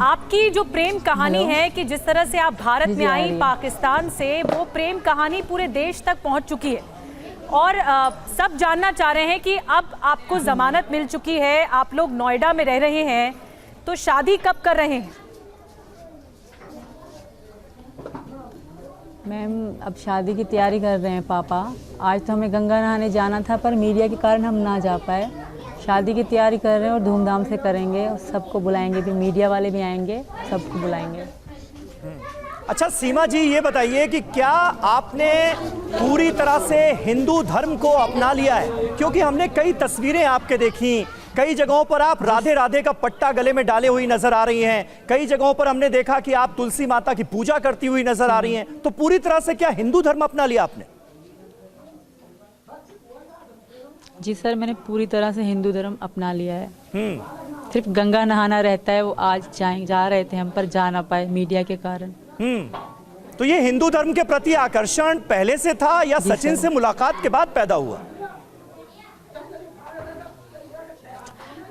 आपकी जो प्रेम कहानी है कि जिस तरह से आप भारत में आई पाकिस्तान से, वो प्रेम कहानी पूरे देश तक पहुंच चुकी है और सब जानना चाह रहे हैं कि अब आपको जमानत मिल चुकी है, आप लोग नोएडा में रह रहे हैं, तो शादी कब कर रहे हैं? मैम अब शादी की तैयारी कर रहे हैं पापा। आज तो हमें गंगा नहाने जाना था पर मीडिया के कारण हम ना जा पाए। शादी की तैयारी कर रहे हैं और धूमधाम से करेंगे और सबको बुलाएंगे, भी मीडिया वाले भी आएंगे, सबको बुलाएंगे। अच्छा सीमा जी, ये बताइए कि क्या आपने पूरी तरह से हिंदू धर्म को अपना लिया है? क्योंकि हमने कई तस्वीरें आपके देखी, कई जगहों पर आप राधे राधे का पट्टा गले में डाले हुई नजर आ रही हैं, कई जगहों पर हमने देखा कि आप तुलसी माता की पूजा करती हुई नजर आ रही हैं। तो पूरी तरह से क्या हिंदू धर्म अपना लिया आपने? जी सर, मैंने पूरी तरह से हिंदू धर्म अपना लिया है। सिर्फ गंगा नहाना रहता है, वो आज जा रहे थे हम पर जा ना पाए मीडिया के कारण। तो ये हिंदू धर्म के प्रति आकर्षण पहले से था या सचिन से मुलाकात के बाद पैदा हुआ?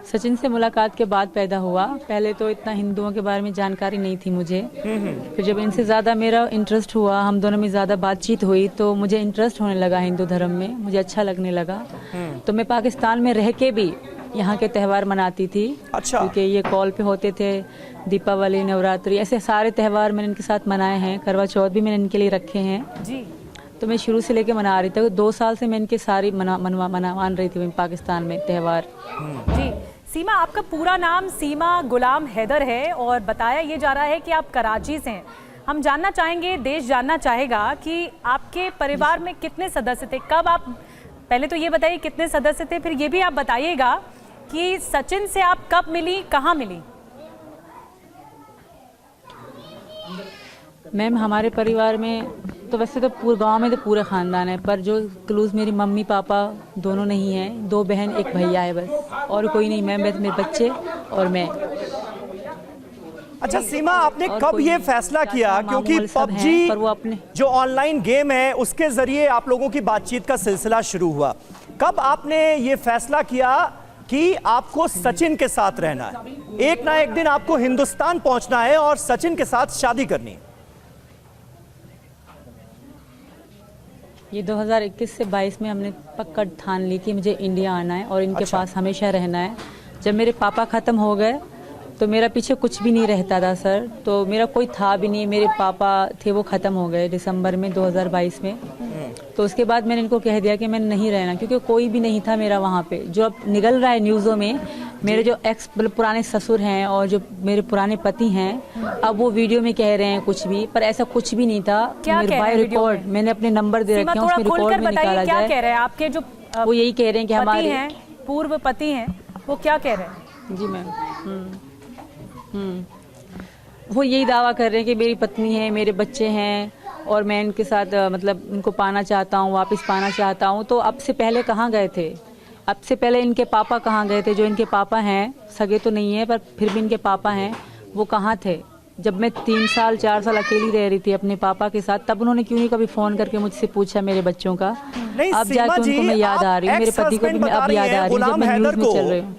सचिन से मुलाकात के बाद पैदा हुआ। पहले तो इतना हिंदुओं के बारे में जानकारी नहीं थी मुझे। फिर जब इनसे ज़्यादा मेरा इंटरेस्ट हुआ, हम दोनों में ज़्यादा बातचीत हुई, तो मुझे इंटरेस्ट होने लगा हिंदू धर्म में, मुझे अच्छा लगने लगा। तो मैं पाकिस्तान में रह के भी यहाँ के त्यौहार मनाती थी। अच्छा। क्योंकि ये कॉल पे होते थे, दीपावली, नवरात्रि, ऐसे सारे त्यौहार मैंने इनके साथ मनाए हैं। करवा चौथ भी मैंने इनके लिए रखे हैं जी। तो मैं शुरू से लेके मना रही थी। 2 साल से मैं इनके सारी मान रही थी पाकिस्तान में त्यौहार। जी सीमा, आपका पूरा नाम सीमा गुलाम हैदर है और बताया ये जा रहा है कि आप कराची से हैं। हम जानना चाहेंगे, देश जानना चाहेगा कि आपके परिवार में कितने सदस्य थे, कब आप, पहले तो ये बताइए कितने सदस्य थे, फिर ये भी आप बताइएगा कि सचिन से आप कब मिली, कहाँ मिली? मैम हमारे परिवार में तो वैसे तो पूरे गांव में तो पूरा खानदान है, पर जो क्लोज मेरी मम्मी पापा दोनों नहीं हैं, 2 बहन 1 भैया है बस, और कोई नहीं। मैम बस मेरे बच्चे और मैं। अच्छा सीमा, आपने कब ये फैसला किया? क्योंकि पबजी पर वो अपने जो ऑनलाइन गेम है उसके जरिए आप लोगों की बातचीत का सिलसिला शुरू हुआ। कब आपने ये फैसला किया कि आपको सचिन के साथ रहना है, एक ना एक दिन आपको हिंदुस्तान पहुंचना है और सचिन के साथ शादी करनी है? ये 2021 से 22 में हमने पक्का ठान ली कि मुझे इंडिया आना है और इनके पास हमेशा रहना है। जब मेरे पापा ख़त्म हो गए तो मेरा पीछे कुछ भी नहीं रहता था सर, तो मेरा कोई था भी नहीं। मेरे पापा थे वो ख़त्म हो गए दिसंबर में 2022 में। तो उसके बाद मैंने इनको कह दिया कि मैं नहीं रहना, क्योंकि कोई भी नहीं था मेरा वहाँ पे। जो अब निकल रहा है न्यूज़ों में, मेरे जो पुराने ससुर हैं और जो मेरे पुराने पति हैं, अब वो वीडियो में कह रहे हैं कुछ भी, पर ऐसा कुछ भी नहीं था। मेरे बाय रिकॉर्ड मैंने अपने नंबर दे रखे हैं, उसमें रिकॉर्ड में निकाला जाए। क्या कह रहे हैं आपके जो वो यही कह रहे हैं कि हमारे पूर्व पति हैं, वो क्या कह रहे हैं? जी मैम, वो यही दावा कर रहे हैं कि मेरी पत्नी है, मेरे बच्चे हैं और मैं इनके साथ मतलब इनको पाना चाहता हूँ, वापस पाना चाहता हूँ। तो अब से पहले कहाँ गए थे? अब से पहले इनके पापा कहाँ गए थे? जो इनके पापा हैं, सगे तो नहीं है पर फिर भी इनके पापा हैं, वो कहाँ थे? जब मैं 3 साल 4 साल अकेली रह रही थी अपने पापा के साथ, तब उन्होंने क्यों नहीं कभी फ़ोन करके मुझसे पूछा मेरे बच्चों का? अब जाके उनको मैं याद आ रही हूँ, मेरे पति को भी मैं अब याद आ रही हूँ जब मैं न्यूज़ में चल रही हूँ।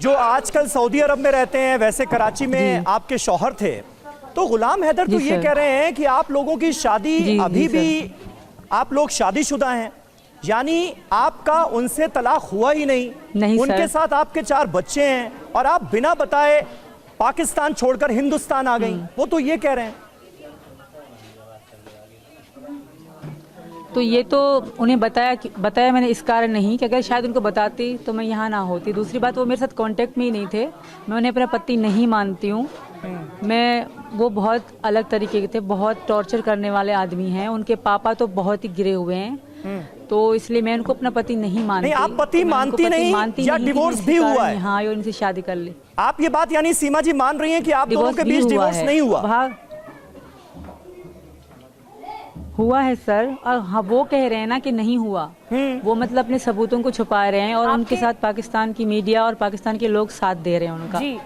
जो आजकल सऊदी अरब में रहते हैं, वैसे कराची में आपके शौहर थे, तो गुलाम हैदर तो ये कह रहे हैं कि आप लोगों की शादी अभी भी, आप लोग शादीशुदा हैं, यानी आपका उनसे तलाक हुआ ही नहीं। उनके साथ आपके 4 बच्चे हैं और आप बिना बताए पाकिस्तान छोड़कर हिंदुस्तान आ गई, वो तो ये कह रहे हैं। तो ये तो उन्हें बताया मैंने इस कारण नहीं कि अगर शायद उनको बताती तो मैं यहाँ ना होती। दूसरी बात, वो मेरे साथ कांटेक्ट में ही नहीं थे। मैं उन्हें अपना पति नहीं मानती हूँ। वो बहुत अलग तरीके के थे, बहुत टॉर्चर करने वाले आदमी हैं। उनके पापा तो बहुत ही गिरे हुए हैं, तो इसलिए मैं उनको अपना पति नहीं मानती। नहीं, आप पति मानती नहीं या डिवोर्स भी हुआ है? हाँ, और इनसे शादी कर ली। आप ये बात यानी सीमा जी मान रही हैं कि आप दोनों के बीच डिवोर्स नहीं हुआ? हुआ है सर, और हाँ वो कह रहे हैं ना कि नहीं हुआ। वो मतलब अपने सबूतों को छुपा रहे हैं और उनके साथ पाकिस्तान की मीडिया और पाकिस्तान के लोग साथ दे रहे हैं उनका। जी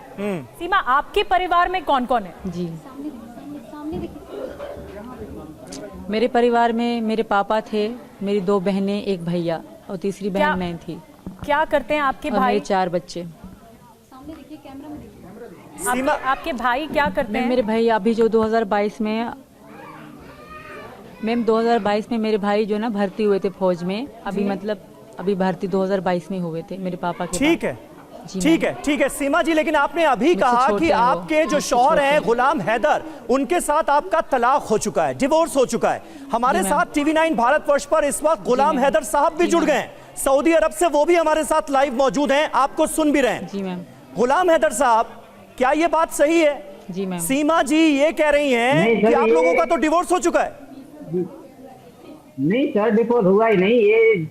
सीमा, आपके परिवार में कौन कौन है? जी मेरे परिवार में मेरे पापा थे, मेरी 2 बहनें 1 भैया और तीसरी बहन मैं थी। क्या करते हैं आपके भाई? मेरे 4 बच्चे। आपके भाई क्या करते हैं? मेरे भाई अभी जो 2022 में मैम 2022 में मेरे भाई जो ना भर्ती हुए थे फौज में, अभी मतलब अभी भर्ती 2022 में हुए थे मेरे पापा के। ठीक है, ठीक है सीमा जी, लेकिन आपने अभी कहा कि आपके जो शौहर हैं गुलाम हैदर, उनके साथ आपका तलाक हो चुका है, डिवोर्स हो चुका है। हमारे साथ TV9 भारतवर्ष पर इस वक्त गुलाम हैदर साहब भी जुड़ गए हैं सऊदी अरब से, वो भी हमारे साथ लाइव मौजूद हैं, आपको सुन भी रहे हैं। जी मैम। गुलाम हैदर साहब, क्या ये बात सही है? जी मैम। सीमा जी ये कह रही हैं कि आप लोगों का तो डिवोर्स हो चुका है। नहीं सर, डिवोर्स हुआ ही नहीं। ये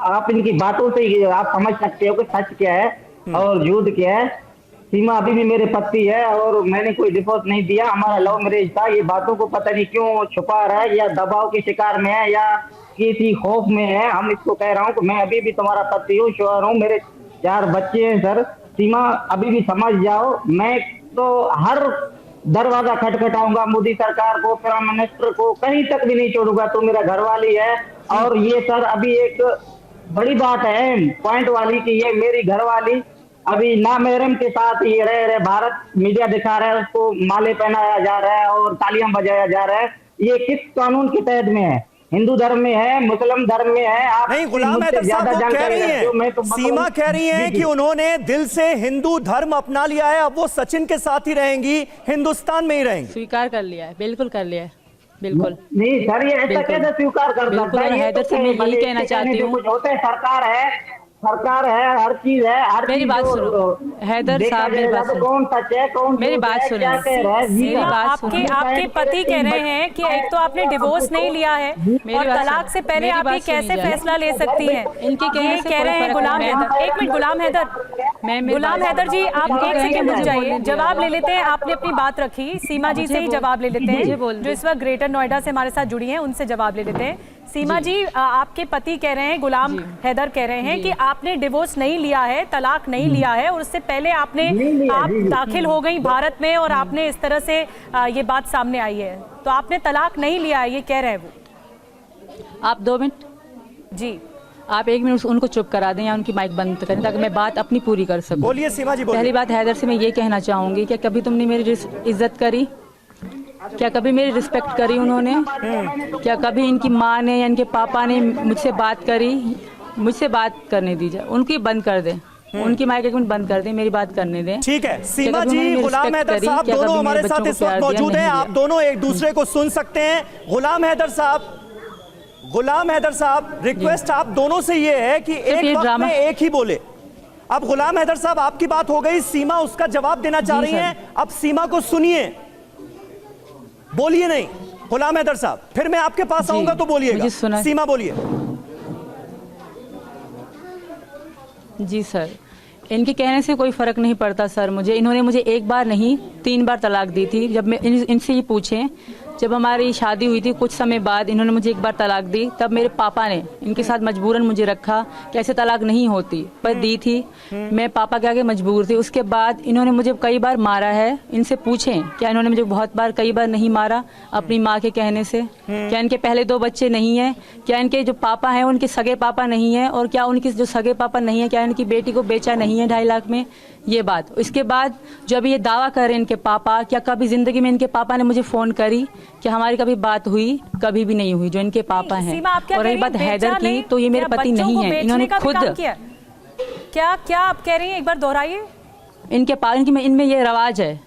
आप इनकी बातों से आप समझ सकते हो कि सच क्या है और झूठ क्या है। सीमा अभी भी मेरे पति है और मैंने कोई डिवोर्स नहीं दिया, हमारा लव मैरिज था। ये बातों को पता नहीं क्यों छुपा रहा है, या दबाव के शिकार में है या किसी खौफ में है। हम इसको कह रहा हूँ कि मैं अभी भी तुम्हारा पति हूँ, शौहर हूँ, मेरे 4 बच्चे हैं। सर सीमा अभी भी समझ जाओ, मैं तो हर दरवाजा खटखटाऊंगा, मोदी सरकार को, प्राइम मिनिस्टर को, कहीं तक भी नहीं छोड़ूंगा। तो मेरा घरवाली है। और ये सर अभी एक बड़ी बात है पॉइंट वाली कि ये मेरी घरवाली अभी नामहरम के साथ ये रह रहे, भारत मीडिया दिखा रहा है, उसको माले पहनाया जा रहा है और तालियां बजाया जा रहा है। ये किस कानून के तहत में है? हिंदू धर्म में है, मुस्लिम धर्म में है? आप नहीं, गुलाम हैदर साहब वो कह रही हैं, सीमा कह रही हैं कि उन्होंने दिल से हिंदू धर्म अपना लिया है, अब वो सचिन के साथ ही रहेंगी, हिंदुस्तान में ही रहेंगी। स्वीकार कर लिया है, बिल्कुल कर लिया है, बिल्कुल। नहीं सर, ये ऐसा कैसे स्वीकार कर सकता है? हैदर से मैं यही कहना चाहती हूँ, कुछ होते सरकार है, हर चीज है, हर मेरी बात सुनो हैदर साहब, मेरी बात सुनो, कौन सच है कौन मेरी बात सुनो, मेरी बात सुनो। आपके पति कह रहे हैं कि एक तो आपने डिवोर्स नहीं लिया है और तलाक से पहले आप ये कैसे फैसला ले सकती हैं? इनके कहने से कह रहे हैं गुलाम हैदर। एक मिनट गुलाम हैदर, गुलाम हैदर जी आप एक सेकंड रुक जाइए, जवाब ले लेते हैं। आपने अपनी बात रखी, सीमा जी से ही जवाब ले लेते हैं जो इस वक्त ग्रेटर नोएडा से हमारे साथ जुड़ी हैं, उनसे जवाब ले लेते हैं। सीमा जी, आपके पति कह रहे हैं, गुलाम हैदर कह रहे हैं कि आपने डिवोर्स नहीं लिया है, तलाक नहीं लिया है और उससे पहले आप दाखिल हो गई भारत में और आपने इस तरह से ये बात सामने आई है, तो आपने तलाक नहीं लिया है, ये कह रहे हैं वो। आप 2 मिनट जी, आप 1 मिनट उनको चुप करा दें या उनकी माइक बंद करें ताकि मैं बात अपनी पूरी कर सकूं। बोलिए सीमा जी, बोलिए। पहली बात हैदर से मैं ये कहना चाहूंगी कि कभी तुमने मेरी इज्जत करी? क्या कभी मेरी रिस्पेक्ट करी उन्होंने? क्या कभी इनकी माँ ने या इनके पापा ने मुझसे बात करी? मुझसे बात करने दीजिए, उनकी बंद कर दें, उनकी माइक 1 मिनट बंद कर दें, मेरी बात करने दें। ठीक है सीमा जी, गुलाम हैदर साहब दोनों हमारे साथ इस वक्त मौजूद हैं, आप दोनों एक दूसरे को सुन सकते हैं। गुलाम हैदर साहब रिक्वेस्ट आप दोनों से ये है कि एक वक्त में एक ही बोले। अब गुलाम हैदर साहब आपकी बात हो गई, सीमा उसका जवाब देना चाह रही हैं, अब सीमा को सुनिए, बोलिए नहीं गुलाम हैदर साहब, फिर मैं आपके पास आऊंगा तो बोलिएगा। सीमा बोलिए। जी सर, इनके कहने से कोई फर्क नहीं पड़ता सर मुझे। इन्होंने मुझे 1 बार नहीं 3 बार तलाक दी थी। जब मैं इनसे ये पूछें, जब हमारी शादी हुई थी कुछ समय बाद इन्होंने मुझे 1 बार तलाक दी, तब मेरे पापा ने इनके साथ मजबूरन मुझे रखा कि ऐसे तलाक नहीं होती, पर दी थी। मैं पापा के आगे मजबूर थी। उसके बाद इन्होंने मुझे कई बार मारा है। इनसे पूछें, क्या इन्होंने मुझे बहुत बार कई बार नहीं मारा अपनी माँ के कहने से? क्या इनके पहले 2 बच्चे नहीं हैं? क्या इनके जो पापा हैं उनके सगे पापा नहीं हैं? और क्या उनके जो सगे पापा नहीं है, क्या इनकी बेटी को बेचा नहीं है 2.5 लाख में? ये बात। इसके बाद जब ये दावा कर रहे हैं इनके पापा, क्या कभी जिंदगी में इनके पापा ने मुझे फोन करी? क्या हमारी कभी बात हुई? कभी भी नहीं हुई। जो इनके पापा हैं। और रही बात हैदर की, तो ये मेरे पति नहीं है, इन्होंने खुद क्या आप कह रही हैं, एक बार दोहराइए। इनमें ये रवाज है,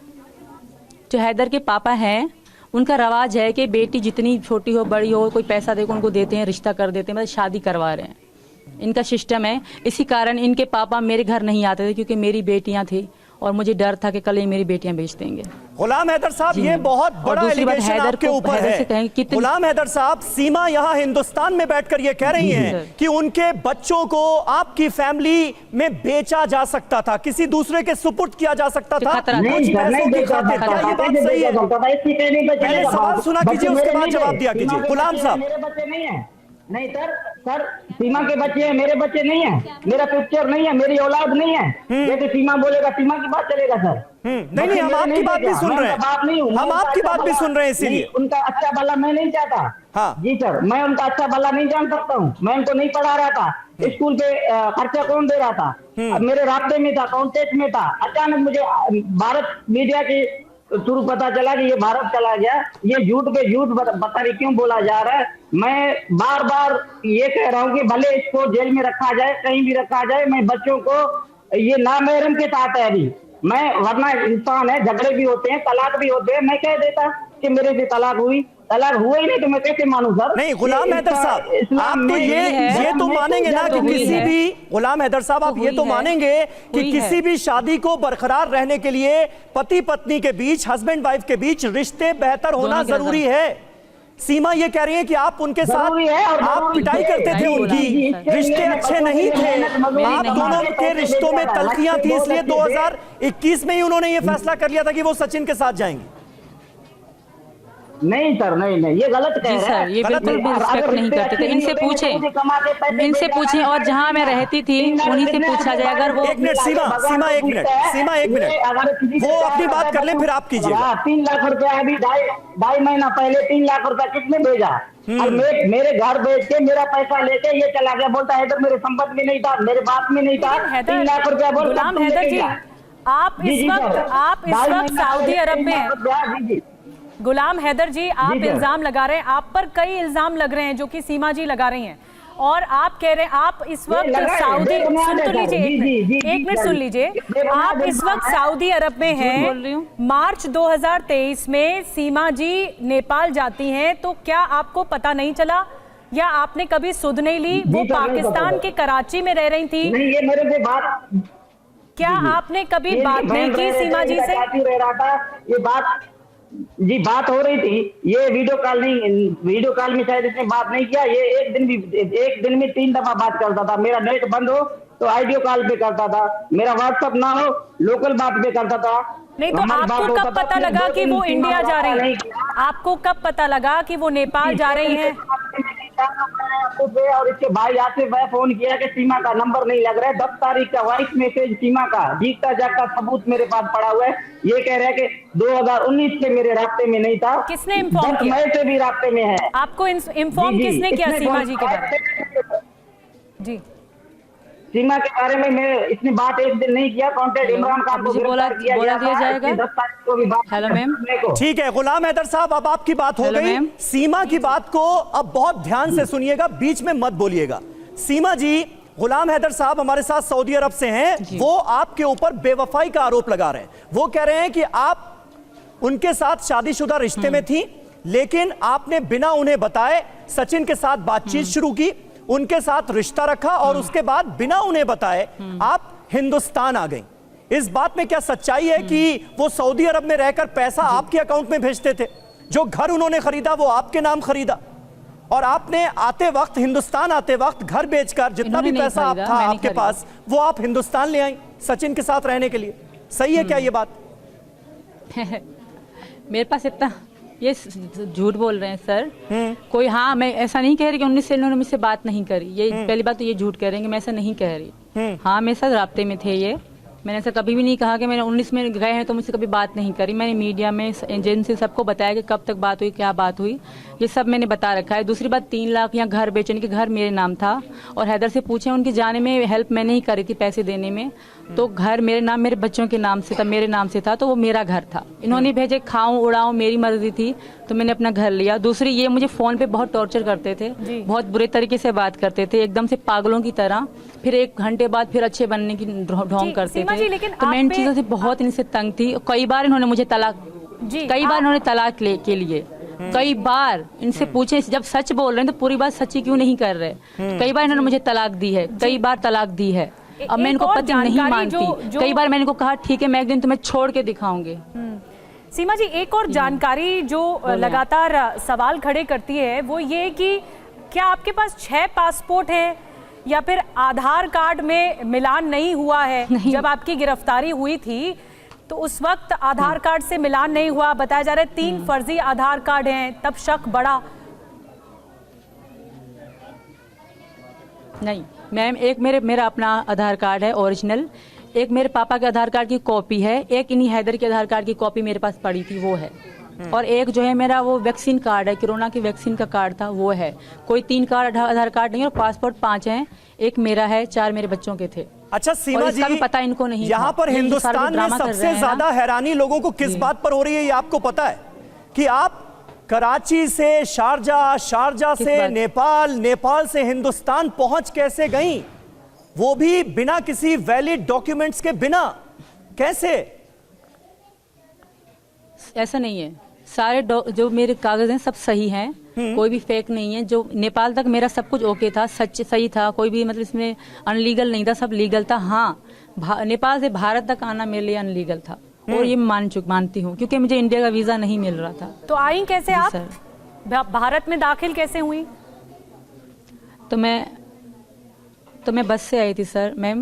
जो हैदर के पापा हैं उनका रवाज है कि बेटी जितनी छोटी हो बड़ी हो, कोई पैसा देकर उनको देते हैं, रिश्ता कर देते हैं, मतलब शादी करवा रहे हैं। इनका सिस्टम है। इसी कारण इनके पापा मेरे घर नहीं आते थे, क्योंकि मेरी बेटियां थी और मुझे डर था कि कल ये मेरी बेटियां बेच देंगे। गुलाम हैदर साहब, ये बहुत बड़ा एलिगेशन आपके ऊपर है। गुलाम हैदर साहब, सीमा यहाँ हिंदुस्तान में बैठकर ये कह रही हैं कि उनके बच्चों को आपकी फैमिली में बेचा जा सकता था, किसी दूसरे के सुपुर्द किया जा सकता था, कुछ पैसों की खातिर। क्या ये बात सही है? पहले सवाल सुना कीजिए, उसके बाद जवाब दिया कीजिए। गुलाम साहब, मेरे बच्चे नहीं है। नहीं सर सीमा के बच्चे हैं, मेरे बच्चे नहीं है, मेरा पिक्चर नहीं है, मेरी औलाद नहीं है। जैसे सीमा बोलेगा, सीमा की बात चलेगा सर। नहीं, हम आपकी बात भी सुन रहे हैं, हम आपकी बात भी सुन रहे हैं, इसीलिए उनका अच्छा भला मैं नहीं चाहता। हाँ। जी सर, मैं उनका अच्छा भला नहीं जान सकता हूँ, मैं उनको नहीं पढ़ा रहा था। स्कूल पे खर्चा कौन दे रहा था? अब मेरे रास्ते में था, कांटेक्ट में था। अचानक मुझे भारत मीडिया के थ्रू पता चला कि ये भारत चला गया। ये झूठ पे झूठ बता रही, क्यों बोला जा रहा है? मैं बार बार ये कह रहा हूँ कि भले इसको जेल में रखा जाए, कहीं भी रखा जाए, मैं बच्चों को, ये नामहरम के साथ है अभी। मैं, वरना इंसान है, झगड़े भी होते हैं, तलाक भी होते हैं। मैं कह देता कि मेरे से तलाक हुई, तलाक हुआ ही नहीं तो मैं कैसे मानूं सर? नहीं गुलाम हैदर साहब, आप तो ये तो मानेंगे ना कि किसी भी, गुलाम हैदर साहब आप ये तो मानेंगे कि किसी भी शादी को बरकरार रहने के लिए पति पत्नी के बीच, हस्बैंड वाइफ के बीच रिश्ते बेहतर होना जरूरी है। सीमा ये कह रही है कि आप उनके साथ आप पिटाई करते थे, उनकी रिश्ते अच्छे नहीं थे, आप दोनों के रिश्तों में तल्खियां थी, इसलिए 2021 में ही उन्होंने ये फैसला कर लिया था कि वो सचिन के साथ जाएंगे। नहीं सर, नहीं, ये गलत कह रहे हैं। ये बिल्कुल भी रिस्पेक्ट नहीं करते थे। इनसे पूछें और जहाँ मैं रहती थी उन्हीं से पूछा जाए। अगर वो एक मिनट सीमा एक मिनट, वो अपनी बात कर ले फिर आप कीजिएगा। 3 लाख रुपया अभी ढाई महीना पहले 3 लाख रुपया किसने भेजा? और मेरे घर बेच के मेरा पैसा लेके ये चला गया। बोलता है तो मेरे संपत्ति में नहीं था, मेरे बाप में नहीं था। 3 लाख रुपया बोल, गुलाम हैदर जी, आप इस वक्त सऊदी अरब में हैं। गुलाम हैदर जी, आप इल्जाम लगा रहे हैं, आप पर कई इल्जाम लग रहे हैं जो कि सीमा जी लगा रही हैं, और आप कह रहे हैं आप इस वक्त सऊदी, सुन तो लीजिए, एक मिनट सुन लीजिए, आप इस वक्त सऊदी अरब में हैं। मार्च 2023 में सीमा जी नेपाल जाती हैं, तो क्या आपको पता नहीं चला या आपने कभी सुध नहीं ली? वो पाकिस्तान के कराची में रह रही थी। नहीं, ये मेरे से बात, क्या आपने कभी बात नहीं की सीमा जी से? रह रहा था, ये बात हो रही थी। ये वीडियो कॉल में शायद इसने बात नहीं किया। ये एक दिन में 3 दफा बात करता था। मेरा नेट बंद हो तो ऑडियो कॉल पे करता था, मेरा व्हाट्सएप ना हो लोकल बात पे करता था। नहीं तो आपको कब पता लगा कि वो इंडिया जा रही है? आपको कब पता लगा कि वो नेपाल जा रही हैं? और इसके भाई आसिफ भाई फोन किया कि सीमा का नंबर नहीं लग रहा है। 10 तारीख का वॉइस मैसेज सीमा का जीता जागता सबूत मेरे पास पड़ा हुआ है। ये कह रहे हैं कि 2019 से मेरे रास्ते में नहीं था। किसने इन्फॉर्म किया? मई से भी रास्ते में है। आपको इन्फॉर्म किसने किया सीमा जी के बारे में? जी, सीमा के बारे में इसने बात एक दिन नहीं किया। कॉन्टेक्ट इमरान खान को बोला दिया जाएगा। 10 तारीख को भी बात। हेलो मैम, ठीक है गुलाम हैदर साहब, अब आपकी बात हो गई। सीमा की बात को अब बहुत ध्यान से सुनिएगा, बीच में मत बोलिएगा। सीमा जी, गुलाम हैदर साहब हमारे साथ सऊदी अरब से हैं, वो आपके ऊपर बेवफाई का आरोप लगा रहे हैं। वो कह रहे हैं कि आप उनके साथ शादीशुदा रिश्ते में थी, लेकिन आपने बिना उन्हें बताए सचिन के साथ बातचीत शुरू की, उनके साथ रिश्ता रखा और उसके बाद बिना उन्हें बताए आप हिंदुस्तान आ गई। इस बात में क्या सच्चाई है कि वो सऊदी अरब में रहकर पैसा आपके अकाउंट में भेजते थे? जो घर उन्होंने खरीदा वो आपके नाम खरीदा, और आपने आते वक्त, हिंदुस्तान आते वक्त घर बेचकर जितना भी पैसा आप था आपके पास, वो आप हिंदुस्तान ले आई सचिन के साथ रहने के लिए। सही है क्या ये बात? मेरे पास इतना, ये झूठ बोल रहे हैं सर। कोई, हाँ, मैं ऐसा नहीं कह रही कि 19 से इन्होंने मुझसे बात नहीं करी। ये पहली बात तो ये झूठ कह रहे हैं कि मैं ऐसा नहीं कह रही। हाँ, मेरे साथ राब्ते में थे ये। मैंने ऐसा कभी भी नहीं कहा कि मैंने 19 में गए हैं तो मुझसे कभी बात नहीं करी। मैंने मीडिया में, एजेंसी सबको बताया कि कब तक बात हुई, क्या बात हुई, ये सब मैंने बता रखा है। दूसरी बात, 3 लाख यहाँ घर बेचने के, घर मेरे नाम था। और हैदर से पूछे, उनके जाने में हेल्प मैंने ही करी थी, पैसे देने में। तो घर मेरे नाम, मेरे बच्चों के नाम से था, मेरे नाम से था, तो वो मेरा घर था। इन्होंने भेजे, खाऊं उड़ाऊं, मेरी मर्जी थी, तो मैंने अपना घर लिया। दूसरी, ये मुझे फोन पे बहुत टॉर्चर करते थे, बहुत बुरे तरीके से बात करते थे, एकदम से पागलों की तरह। फिर 1 घंटे बाद फिर अच्छे बनने की ढोंग करते थे। तो मैं इन चीजों से बहुत इनसे तंग थी। कई बार इन्होंने मुझे तलाक, इन्होंने तलाक के लिए कई बार इनसे पूछे, जब सच बोल रहे हैं तो पूरी बात सच्ची क्यों नहीं कर रहे। कई बार इन्होंने मुझे तलाक दी है, कई बार तलाक दी है। अब मैं इनको पति नहीं मानती। कई बार मैंने इनको कहा, ठीक है, मैं एक दिन तुम्हें छोड़ के दिखाऊंगी। सीमा जी, एक और जानकारी जो लगातार सवाल खड़े करती है वो ये कि क्या आपके पास 6 पासपोर्ट हैं या फिर आधार कार्ड में मिलान नहीं हुआ है? जब आपकी गिरफ्तारी हुई थी तो उस वक्त आधार कार्ड से मिलान नहीं हुआ, बताया जा रहा है 3 फर्जी आधार कार्ड हैं, तब शक बढ़ा। नहीं मैम, एक मेरा अपना आधार कार्ड है ओरिजिनल, एक मेरे पापा के आधार कार्ड की कॉपी है, एक इन्हीं हैदर के आधार कार्ड की कॉपी मेरे पास पड़ी थी, वो है। और एक जो है मेरा वो वैक्सीन कार्ड है, कोरोना की वैक्सीन का कार्ड था वो है। कोई 3 कार्ड आधार कार्ड नहीं है, और पासपोर्ट 5 हैं, एक मेरा है, 4 मेरे बच्चों के थे। अच्छा सीमा और जी, इसका भी पता इनको नहीं यहाँ था। पर ये सारा हिंदुस्तान जो में ड्रामा कर रहे सबसे हैं ना, ज्यादा हैरानी लोगों को किस जी। बात पर हो रही है, ये आपको पता है कि आप कराची से शारजा, शारजा किस से बात? नेपाल, नेपाल से हिंदुस्तान पहुंच कैसे गई, वो भी बिना किसी वैलिड डॉक्यूमेंट्स के, बिना, कैसे? ऐसा नहीं है, सारे जो मेरे कागज हैं सब सही हैं, कोई भी फेक नहीं है। जो नेपाल तक मेरा सब कुछ ओके था, सच सही था, कोई भी मतलब इसमें अनलीगल नहीं था, सब लीगल था। हाँ, नेपाल से भारत तक आना मेरे लिए अनलीगल था, और ये मानती हूँ, क्योंकि मुझे इंडिया का वीजा नहीं मिल रहा था। तो आई कैसे जी आप सर। भारत में दाखिल कैसे हुई? तो मैं बस से आई थी सर मैम।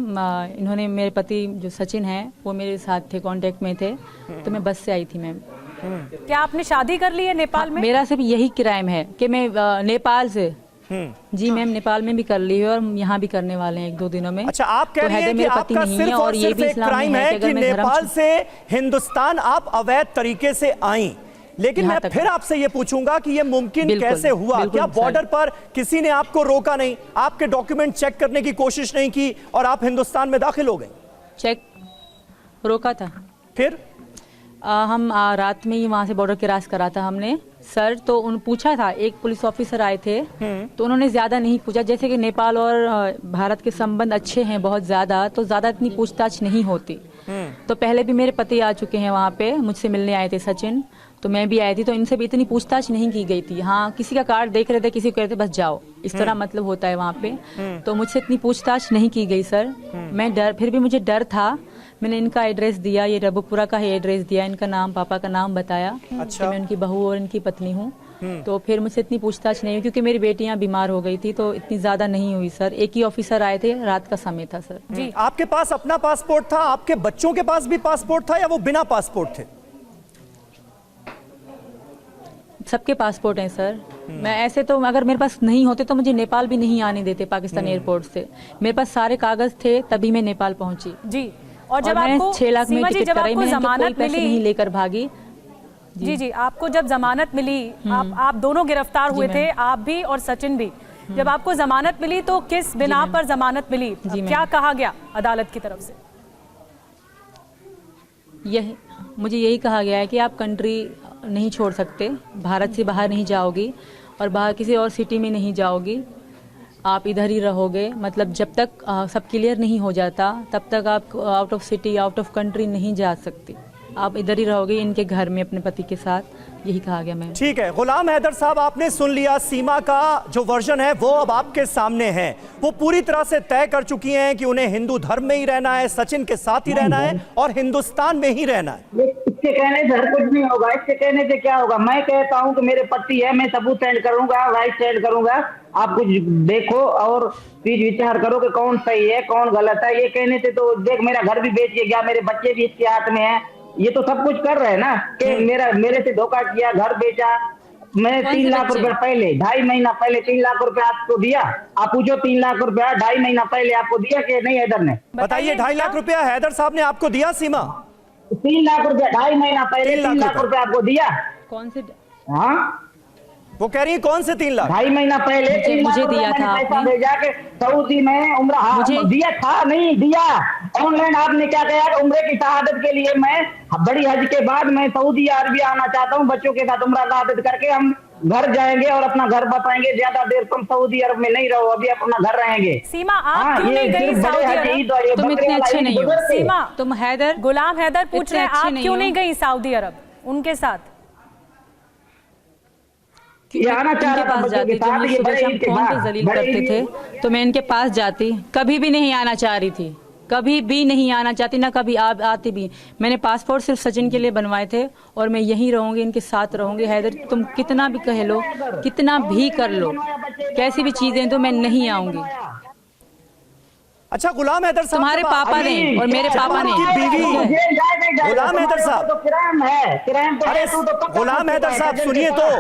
इन्होंने, मेरे पति जो सचिन हैं वो मेरे साथ थे, कांटेक्ट में थे, तो मैं बस से आई थी मैम। क्या आपने शादी कर ली है नेपाल में? मेरा सिर्फ यही क्राइम है कि मैं नेपाल से, जी मैम, नेपाल में भी कर ली है, और यहाँ भी करने वाले हैं 1-2 दिनों में। अच्छा, आप कह तो रही हैं कि मेरे पति आपका नहीं सिर्फ है, और और ये सिर्फ भी एक इस्लाम में क्राइम है कि अगर मैं धर्म नेपाल से हिंदुस्तान आप अवैध तरीके से आई। लेकिन मैं यहाँ तक फिर आपसे ये पूछूंगा कि ये मुमकिन बिल्कुल, कैसे हुआ? बिल्कुल क्या सर। बॉर्डर पर किसी ने आपको रोका नहीं, आपके डॉक्यूमेंट चेक करने की कोशिश नहीं की, और आप हिंदुस्तान में दाखिल हो गए? चेक रोका था। फिर हम रात में ही वहाँ से बॉर्डर क्रॉस करा था हमने सर। तो उन पूछा था, एक पुलिस ऑफिसर आए थे, तो उन्होंने ज्यादा नहीं पूछा। जैसे कि नेपाल और भारत के संबंध अच्छे हैं बहुत ज्यादा, तो ज्यादा इतनी पूछताछ नहीं होती। तो पहले भी मेरे पति आ चुके हैं वहाँ पे, मुझसे मिलने आए थे सचिन, तो मैं भी आई थी, तो इनसे भी इतनी पूछताछ नहीं की गई थी। हाँ, किसी का कार्ड देख रहे थे, किसी को कहते बस जाओ, इस तरह मतलब होता है वहाँ पे। तो मुझसे इतनी पूछताछ नहीं की गई सर। मैं फिर भी मुझे डर था। मैंने इनका एड्रेस दिया, ये रबुपुरा का ही एड्रेस दिया, इनका नाम, पापा का नाम बताया। अच्छा। कि मैं उनकी बहू और इनकी पत्नी हूँ। तो फिर मुझसे इतनी पूछताछ नहीं हुई, क्योंकि मेरी बेटियां बीमार हो गई थी, तो इतनी ज्यादा नहीं हुई सर। एक ही ऑफिसर आए थे, रात का समय था सर। जी। आपके पास अपना पासपोर्ट था, आपके बच्चों के पास भी पासपोर्ट था, या वो बिना पासपोर्ट थे? सबके पासपोर्ट हैं सर। मैं ऐसे तो अगर मेरे पास नहीं होते तो मुझे नेपाल भी नहीं आने देते पाकिस्तान एयरपोर्ट से। मेरे पास सारे कागज थे, तभी मैं नेपाल पहुंची। जी। और जब मैंने आपको 6 लाख में सीमा जी, टिकट जब कराई, आपको मैंने इनके कोई जमानत पैसे नहीं मिली, लेकर भागी। जी, आपको जब जमानत मिली, आप दोनों गिरफ्तार हुए थे, आप भी और सचिन भी। जब आपको जमानत मिली तो किस बिना पर जमानत मिली, क्या कहा गया अदालत की तरफ से? मुझे यही कहा गया है कि आप कंट्री नहीं छोड़ सकते, भारत से बाहर नहीं जाओगी, और बाहर किसी और सिटी में नहीं जाओगी, आप इधर ही रहोगे। मतलब जब तक सब क्लियर नहीं हो जाता, तब तक आप out of city, out of country नहीं जा सकती। आप इधर ही रहोगे इनके घर में अपने पति के साथ, यही कहा गया मैम। ठीक है गुलाम हैदर साहब, आपने सुन लिया। सीमा का जो वर्जन है वो अब आपके सामने है। वो पूरी तरह से तय कर चुकी हैं कि उन्हें हिंदू धर्म में ही रहना है, सचिन के साथ ही रहना है, और हिंदुस्तान में ही रहना है। इसके कहने से हर कुछ नहीं होगा। इसके कहने से क्या होगा? मैं कहता हूं कि मेरे पति है, मैं सबूत सेंड करूंगा, राइट सेंड करूंगा, आप कुछ देखो और चीज विचार करो कि कौन सही है कौन गलत है। ये कहने से तो देख, मेरा घर भी बेच के गया, मेरे बच्चे भी इसके हाथ में है, ये तो सब कुछ कर रहे हैं ना कि मेरे से धोखा किया, घर बेचा। मैंने 3 लाख रुपए पहले, 2.5 महीना पहले 3 लाख रुपए आपको दिया। आप पूछो 3 लाख रुपया 2.5 महीना पहले आपको दिया कि नहीं हैदर ने? बताइए, 2.5 लाख रुपया हैदर साहब ने आपको दिया सीमा? 3 लाख रुपया 2.5 महीना पहले 3 लाख रुपया आपको दिया। कौन से? हाँ, वो कह रही है कौन से 3 लाख? 2.5 महीना पहले 3 लाख मुझे दिया था पैसा आपने। भेजा के सऊदी में उम्र मुझे दिया था, नहीं दिया ऑनलाइन। आपने क्या कहा कि उम्र की शहादत के लिए मैं बड़ी हज के बाद मैं सऊदी अरबिया आना चाहता हूँ, बच्चों के साथ उम्र शहादत करके हम घर जाएंगे और अपना घर बताएंगे। ज्यादा देर तुम सऊदी अरब में नहीं रहो, अभी अपना घर रहेंगे। सीमा, आप क्यों नहीं गई सऊदी अरब? तुम इतने अच्छे नहीं हो सीमा, तुम हैदर, गुलाम हैदर पूछ रहे हैं, आप नहीं क्यों हो? नहीं गई सऊदी अरब उनके साथ? आना चाह इनके रहा था पास बच्चों जाती, के तो साथ, मुझे ये सुबह बड़े शाम ईद के फोन पे बाद, जलील बड़े करते ईद- थे, तो मैं इनके पास जाती, कभी भी नहीं आना चाह रही थी, कभी भी नहीं आना चाहती, ना कभी आती भी। मैंने पासपोर्ट सिर्फ सचिन के लिए बनवाए थे, और मैं यहीं रहूंगी, इनके साथ रहूंगी। हैदर, तुम कितना भी कह लो, कितना भी कर लो, कैसी भी चीजें, तो मैं नहीं आऊंगी। अच्छा गुलाम हैदर साहब, तुम्हारे जब पापा ने और मेरे पापा ने, आपकी बीवी गुलाम हैदर साहब, तो क्राइम है, क्राइम तो अरे है, तू तो पक्का गुलाम हैदर साहब सुनिए तो,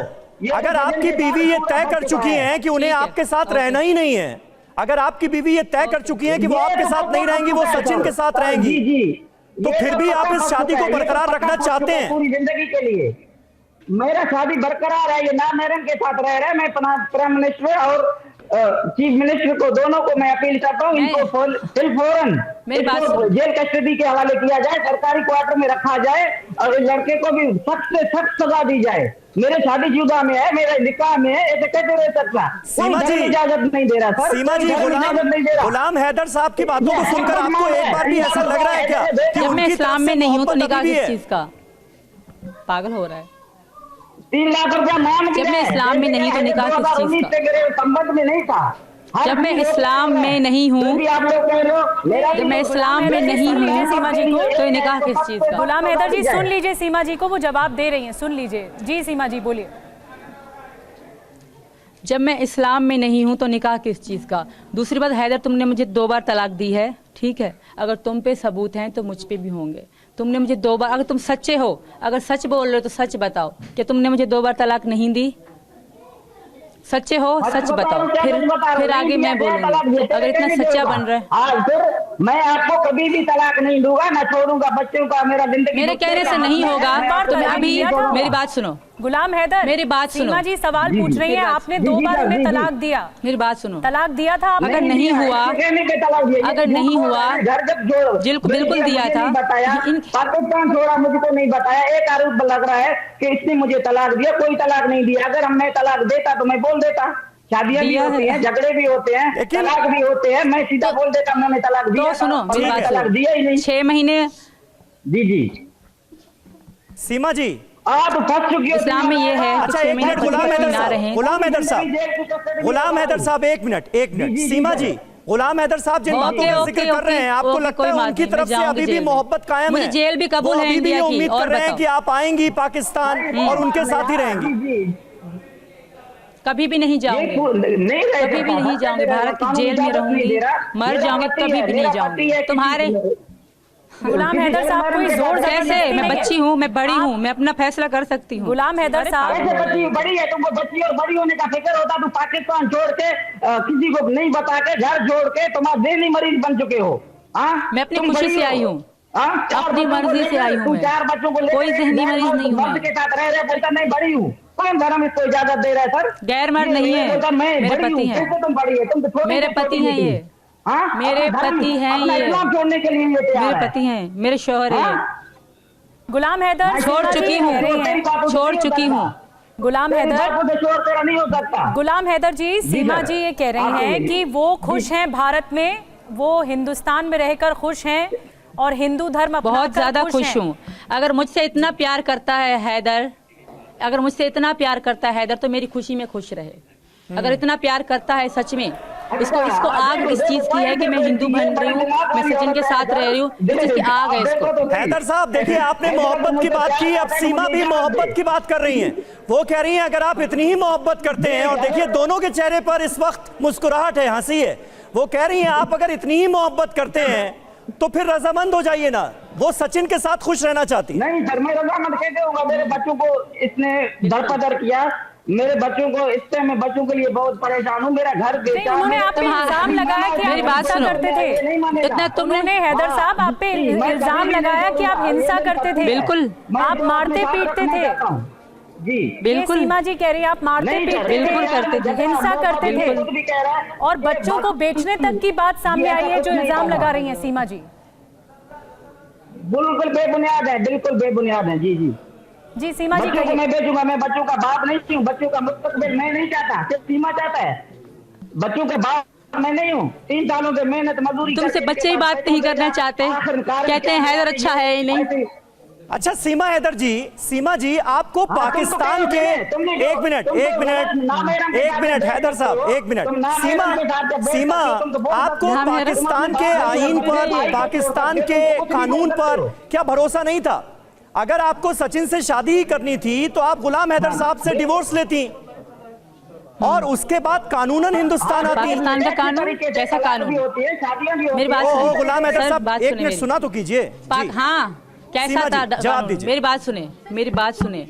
अगर आपकी बीवी ये तय कर चुकी हैं कि उन्हें आपके साथ रहना ही नहीं है, अगर आपकी बीवी ये तय कर चुकी हैं कि वो आपके साथ नहीं रहेंगी, वो सचिन के साथ रहेंगी, जी, तो फिर भी आप इस शादी को बरकरार रखना चाहते हैं? पूरी जिंदगी के लिए मेरा शादी बरकरार है, ये नाम मेरन के साथ रह रहा है। मैं प्राइम मिनिस्टर और चीफ मिनिस्टर को, दोनों को मैं अपील करता हूँ, इनको फौरन जेल कस्टडी के हवाले किया जाए, सरकारी क्वार्टर में रखा जाए और इस लड़के को भी सख्त से सख्त सजा दी जाए। मेरे शादीशुदा में है, मेरे निकाह में है, ऐसे कैसे रह सकता? सीमा जी इजाजत नहीं दे रहा सर। सीमा जी, गुलाम हैदर साहब की बातों को सुनकर आपको एक बार भी ऐसा लग रहा है क्या कि जब मैं उनकी इस्लाम तरफ में से नहीं हूँ तो मोहब्बत निकाह अभी भी किस है? चीज का? पागल हो रहा है। 3 लाख रुपया मांग जब मैं इस्लाम में नहीं तो निकाह किस चीज का? संबंध में नहीं था। जब मैं इस्लाम में नहीं हूँ, आप लोग कह रहे हो, जब मैं इस्लाम में नहीं सुन लीजिए हूँ सीमा जी को। तो ये निकाह किस चीज का? गुलाम हैदर जी सुन लीजिए सीमा जी को, वो जवाब दे रही हैं, सुन लीजिए। जी सीमा जी बोलिए। जब मैं इस्लाम में नहीं हूँ तो निकाह किस चीज़ का? दूसरी बात, हैदर तुमने मुझे 2 बार तलाक दी है, ठीक है? अगर तुम पे सबूत हैं तो मुझ पे भी होंगे। तुमने मुझे 2 बार, अगर तुम सच्चे हो, अगर सच बोल रहे हो तो सच बताओ कि तुमने मुझे 2 बार तलाक नहीं दी। सच्चे हो, सच बताओ, फिर आगे मैं बोलूंगी। अगर इतना सच्चा बन रहा है, आज फिर मैं आपको कभी भी तलाक नहीं दूंगा, ना छोड़ूंगा बच्चों का। मेरा जिंदगी मेरे कहने से नहीं होगा। बार तो मैं तलाक अभी दिया था। मेरी बात सुनो, गुलाम हैदर, मेरी बात सुनो। सीमा जी सवाल पूछ रही हैं, आपने 2 बार उन्हें तलाक दिया, मेरी बात सुनो। तलाक दिया था आपने? अगर नहीं हुआ, अगर नहीं हुआ, बिल्कुल दिया था। पाकिस्तान छोड़ा, मुझको नहीं बताया। एक आरोप लग रहा है कि इसने मुझे तलाक दिया, कोई तलाक नहीं दिया। अगर मैं तलाक देता तो मैं बोल देता। शादियां भी होती हैं, झगड़े भी होते हैं, तलाक भी होते हैं, मैं सीधा बोल देता मैंने तलाक दिया। तो सुनो, मेरी बात तलाक दिया ही नहीं। 6 महीने। जी सीमा जी, आप फंस चुकी हो इस्लाम में ये है कि अच्छा 6 एक महीने मिनट, गुलाम हैदर ना साहब, रहें। गुलाम हैदर साहब, एक मिनट। सीमा जी, गुलाम हैदर साहब जिन बातों का जिक्र कर रहे हैं, आपको लगता है उनकी तरफ से अभी भी मोहब्बत कायम है? मुझे जेल भी कबूल वो है अभी भी इंडिया की। उम्मीद कर और रहे हैं बताओ, कि आप आएंगी पाकिस्तान और उनके साथ ही रहेंगी? कभी भी नहीं जाऊंगी, कभी भी नहीं जाऊंगी। भारत की जेल में रहूंगी, मर जाऊंगी, कभी भी नहीं जाऊंगी। तुम्हारे गुलाम हैदर साहब कोई जोर कैसे? मैं बच्ची हूँ, मैं बड़ी हूँ, मैं अपना फैसला कर सकती हूँ। गुलाम हैदर साहब, बच्ची बड़ी है, तुमको बच्ची और बड़ी होने का फिक्र होता, तुम पाकिस्तान छोड़ के किसी को नहीं बता के घर छोड़ के तुम ज़हनी मरीज बन चुके हो। मैं अपनी खुशी से आई हूँ, अपनी मर्जी से आई हूँ। 4 बच्चों को कोई ज़हनी मरीज नहीं हूँ। मर्द के साथ रह रहे, बोलता नहीं बड़ी हूँ। कौन धर्म इसको इजाजत दे रहा है सर? गैर मर्द नहीं है, मेरे पति हैं। तुम बड़ी है, तुम तो छोटी मेरे पति हैं ये, मेरे पति हैं ये, इस्लाम छोड़ने के लिए ये तैयार मेरे है। पति हैं, मेरे शौहर हैं। गुलाम हैदर छोड़ चुकी हूँ, छोड़ चुकी हूँ। गुलाम हैदर, नहीं हो सकता। गुलाम हैदर जी, सीमा जी ये कह रही हैं कि वो खुश हैं भारत में, वो हिंदुस्तान में रहकर खुश हैं और हिंदू धर्म बहुत ज्यादा खुश हूँ। अगर मुझसे इतना प्यार करता है हैदर, अगर मुझसे इतना प्यार करता है हैदर तो मेरी खुशी में खुश रहे। अगर इतना प्यार करता है सच में, इसको आग इस चीज की है कि मैं हिंदू बन रही हूँ, मैं सचिन के साथ रह रही हूँ, इस चीज की आग है इसको। हैदर साहब देखिए, आपने मोहब्बत की बात की, अब सीमा भी मोहब्बत की बात कर रही हैं। वो कह रही हैं अगर आप इतनी ही मोहब्बत करते हैं, और देखिए दोनों के चेहरे पर इस वक्त मुस्कुराहट है, हंसी है। वो कह रही हैं आप अगर इतनी ही मोहब्बत करते हैं तो फिर रजामंद हो जाइए ना। वो सचिन के साथ खुश रहना चाहती। नहीं सर, मैं रजामंद कैसे होगा? मेरे बच्चों को इसने दरपदर किया, मेरे बच्चों को, इससे मैं बच्चों के लिए बहुत परेशान हूँ। मेरा घर बेचा। उन्होंने आप पे इल्जाम लगाया कि मेरी आप बात हिंसा सुनो। करते थे। इतना तुमने हैदर साहब आप पे इल्जाम लगाया कि आप हिंसा करते थे। बिल्कुल, आप मारते पीटते थे। जी बिल्कुल, सीमा जी कह रही है आप मारते पीटते थे, बिल्कुल करते थे, हिंसा करते थे, और बच्चों को बेचने तक की बात सामने आई है जो इल्जाम लगा रही हैं सीमा जी। बिल्कुल बेबुनियाद है, बिल्कुल बेबुनियाद है। जी जी जी सीमा जी बच्चों को कहिए। मैं बेचूंगा, मैं बच्चों का बाप नहीं हूँ, बच्चों का मुस्तकबिल मैं नहीं चाहता, सिर्फ सीमा चाहता है। बच्चों का बाप मैं नहीं हूँ। 3 सालों से मेहनत मजदूरी तुमसे बच्चे ही बात नहीं करना चाहते, कहते हैं हैदर अच्छा है ही नहीं। अच्छा सीमा हैदर जी, सीमा जी आपको पाकिस्तान के, एक मिनट हैदर साहब, एक मिनट। सीमा आपको पाकिस्तान के आईन पर, पाकिस्तान के कानून पर क्या भरोसा नहीं था? अगर आपको सचिन से शादी ही करनी थी तो आप गुलाम हैदर साहब से डिवोर्स लेती और उसके बाद कानूनन हिंदुस्तान आती। पाकिस्तान का कानून कैसा कानून? मेरी बात ओह सुनिए गुलाम हैदर साहब, बात एक सुनिए मिनट मेरी। सुना तो कीजिए। हाँ कैसा था? जवाब दीजिए। मेरी बात सुने, मेरी बात सुने।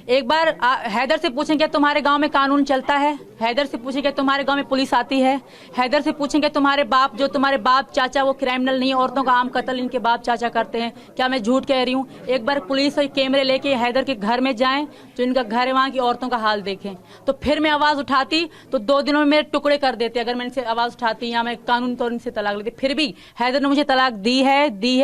एक बार हैदर से पूछें क्या तुम्हारे गांव में कानून चलता है, हैदर से पूछें क्या तुम्हारे गांव में पुलिस आती है, हैदर से पूछें क्या तुम्हारे बाप चाचा वो क्रिमिनल नहीं है, औरतों का आम कत्ल इनके बाप चाचा करते हैं, क्या मैं झूठ कह रही हूँ? एक बार पुलिस और कैमरे लेके हैदर के घर में जाएं, जो इनका घर है वहाँ की औरतों का हाल देखें, तो फिर मैं आवाज उठाती तो 2 दिनों में मेरे टुकड़े कर देते अगर मैं इनसे आवाज उठाती या मैं कानून तौर इनसे तलाक लेती। फिर भी हैदर ने मुझे तलाक दी है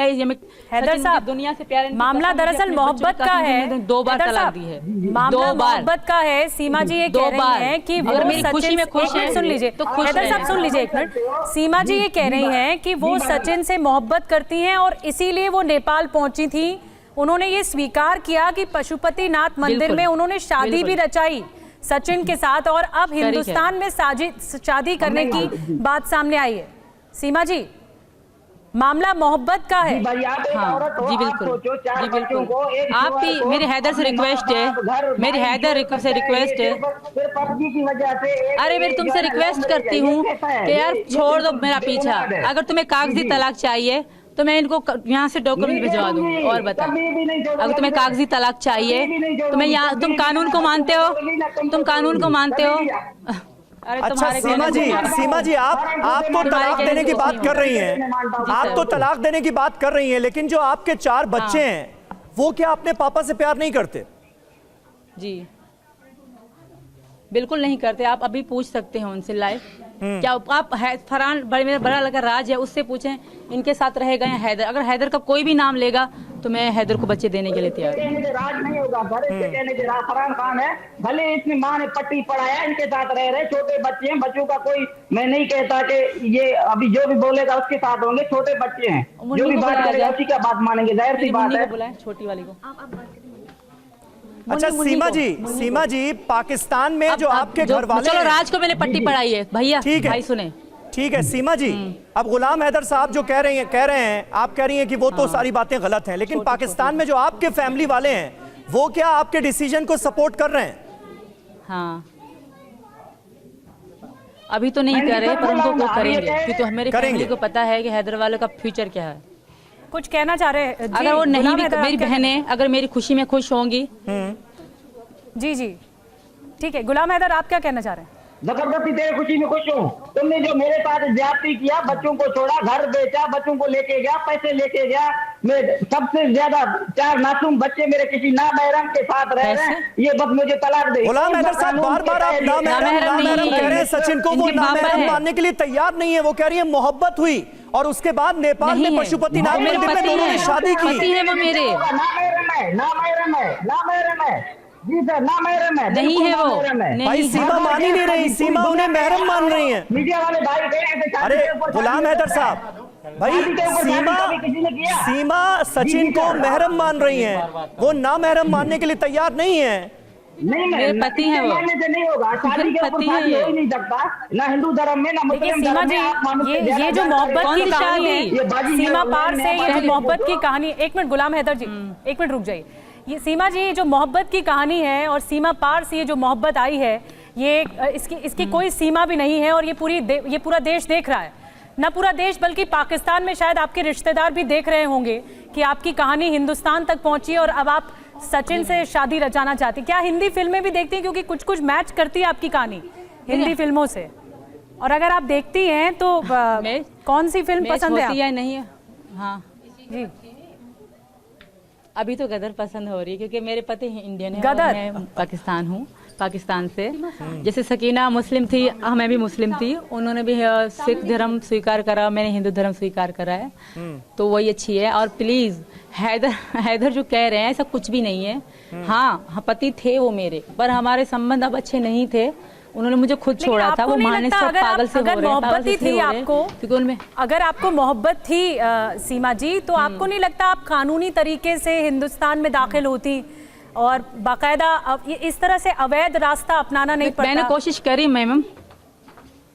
ये मैं हैदर साहब, दुनिया से प्यार मामला दरअसल मोहब्बत का है। 2 बार हैदर तलाक साहब, दी है, मामला 2 बार मोहब्बत का है। सीमा जी ये कह रही हैं कि वो अगर मेरी सचिन खुशी में खुश एक मिनट है, सुन लीजिए तो खुश हैदर साहब, रहें। सुन लीजिए एक मिनट। सीमा जी ये कह रही हैं कि वो सचिन से मोहब्बत करती हैं और इसीलिए वो नेपाल पहुंची थी। उन्होंने ये स्वीकार किया कि पशुपतिनाथ मंदिर बिल्कुल, में उन्होंने शादी भी रचाई सचिन के साथ, और अब हिंदुस्तान में शादी करने की बात सामने आई है। सीमा जी, मामला मोहब्बत का है। हाँ जी बिल्कुल, जी बिल्कुल। आप भी मेरी हैदर से रिक्वेस्ट है, मेरी हैदर से रिक्वेस्ट है, अरे मैं तुमसे रिक्वेस्ट करती हूँ कि यार छोड़ दो मेरा पीछा। अगर तुम्हें कागजी तलाक चाहिए तो मैं इनको यहाँ से डॉक्यूमेंट भिजवा दूँ। और बता, अगर तुम्हें कागजी तलाक चाहिए तो मैं यहाँ, तुम कानून को मानते हो, तुम कानून को मानते हो? अच्छा सीमा जी आप तो तलाक देने की बात कर रही हैं, आप तो तलाक देने की बात कर रही हैं, लेकिन जो आपके 4 बच्चे हैं वो क्या अपने पापा से प्यार नहीं करते? जी बिल्कुल नहीं करते। आप अभी पूछ सकते हैं उनसे लाइव। क्या आप फरहान मेरा बड़ा लगा राज है, उससे पूछें इनके साथ रहेगा या हैदर। अगर हैदर का कोई भी नाम लेगा तो मैं हैदर को बच्चे देने के लिए तैयार हूँ। राज नहीं होगा, फरहान खान है, भले इसमें माँ ने पट्टी पढ़ाया, इनके साथ रह रहे, छोटे बच्चे हैं, बच्चों का कोई मैं नहीं कहता कि ये अभी जो भी बोलेगा उसके साथ होंगे, छोटे बच्चे हैं, जो भी बात करेगा उसी का बात मानेंगे, जाहिर सी बात है। बुलाएं छोटी वाली को। अच्छा सीमा जी पाकिस्तान में जो आपके घर वाले, चलो राज को मैंने पट्टी पढ़ाई है भैया, ठीक है भाई सुने, ठीक है सीमा जी। अब गुलाम हैदर साहब जो कह रहे हैं, आप कह रही हैं कि वो तो सारी बातें गलत हैं, लेकिन पाकिस्तान में जो आपके फैमिली वाले हैं वो क्या आपके डिसीजन को सपोर्ट कर रहे हैं? हाँ अभी तो नहीं कर रहे, पर उनको वो करेंगे, क्योंकि हमारे फैमिली को पता है कि हैदर वालों का फ्यूचर क्या है। कुछ कहना चाह रहे हैं? अगर वो नहीं भी, मेरी बहनें अगर मेरी खुशी में खुश होंगी। जी जी ठीक है, गुलाम हैदर आप क्या कहना चाह रहे हैं? जबरदस्ती तेरे खुशी में खुश हूँ। तुमने जो मेरे साथ ज्यादती किया, बच्चों को छोड़ा, घर बेचा, बच्चों को लेके गया, पैसे लेके गया, मैं सबसे ज्यादा 4 मासूम बच्चे मेरे किसी नामहरम के साथ रह रहे हैं, ये बस मुझे तलाक दे। गुलाम हैदर साहब बार-बार आप नामहरम कह रहे हैं सचिन को, वो नामहरम मानने के लिए तैयार नहीं है। वो कह रही है मोहब्बत हुई और उसके बाद नेपाल में पशुपतिनाथ मंदिर में दोनों ने शादी की। पति है वो मेरे, नामहरम है जी सर, नामहरम है, नहीं है वो, भाई सीमा मान ही नहीं रही, सीमा उन्हें महरम मान रही है। मीडिया वाले भाई गए, अरे गुलाम हैदर साहब, भाई सीमा सचिन को महरम मान रही हैं, वो ना महरम मानने के लिए तैयार नहीं है। नहीं मेरे पति हैं वो, मानने से नहीं होगा, शादी के ऊपर शादी हो ही नहीं सकता, ना हिंदू धर्म में ना मुस्लिम धर्म में। आप ये जो मोहब्बत की कहानी है सीमा पार से, ये जो मोहब्बत की कहानी, एक मिनट गुलाम हैदर जी एक मिनट रुक जाइए। ये सीमा जी जो मोहब्बत की कहानी है और सीमा पार से ये जो मोहब्बत आई है, ये इसकी कोई सीमा भी नहीं है, और ये पूरा देश देख रहा है। न पूरा देश बल्कि पाकिस्तान में शायद आपके रिश्तेदार भी देख रहे होंगे कि आपकी कहानी हिंदुस्तान तक पहुंची और अब आप सचिन से शादी रचाना चाहती। क्या हिंदी फिल्में भी देखती हैं, क्योंकि कुछ कुछ मैच करती है आपकी कहानी हिंदी फिल्मों से? और अगर आप देखती हैं तो कौन सी फिल्म पसंद है? या नहीं है? हाँ जी अभी तो गदर पसंद हो रही है, क्योंकि मेरे पति इंडियन है गदर? और मैं पाकिस्तान हूँ, पाकिस्तान से। जैसे सकीना मुस्लिम थी, मैं भी मुस्लिम थी, उन्होंने भी सिख धर्म स्वीकार करा, मैंने हिंदू धर्म स्वीकार करा है, तो वही अच्छी है। और प्लीज हैदर जो कह रहे हैं ऐसा कुछ भी नहीं है। हाँ पति थे वो मेरे, पर हमारे संबंध अब अच्छे नहीं थे, उन्होंने मुझे खुद छोड़ा था। वो मानने से पागल से हो रहे हैं, मोहब्बत ही थी आपको, क्योंकि उनमें अगर आपको मोहब्बत थी सीमा जी, तो आपको नहीं लगता आप कानूनी तरीके से हिंदुस्तान में दाखिल होती और बाकायदा इस तरह से अवैध रास्ता अपनाना नहीं पड़ता? मैंने कोशिश करी मैम,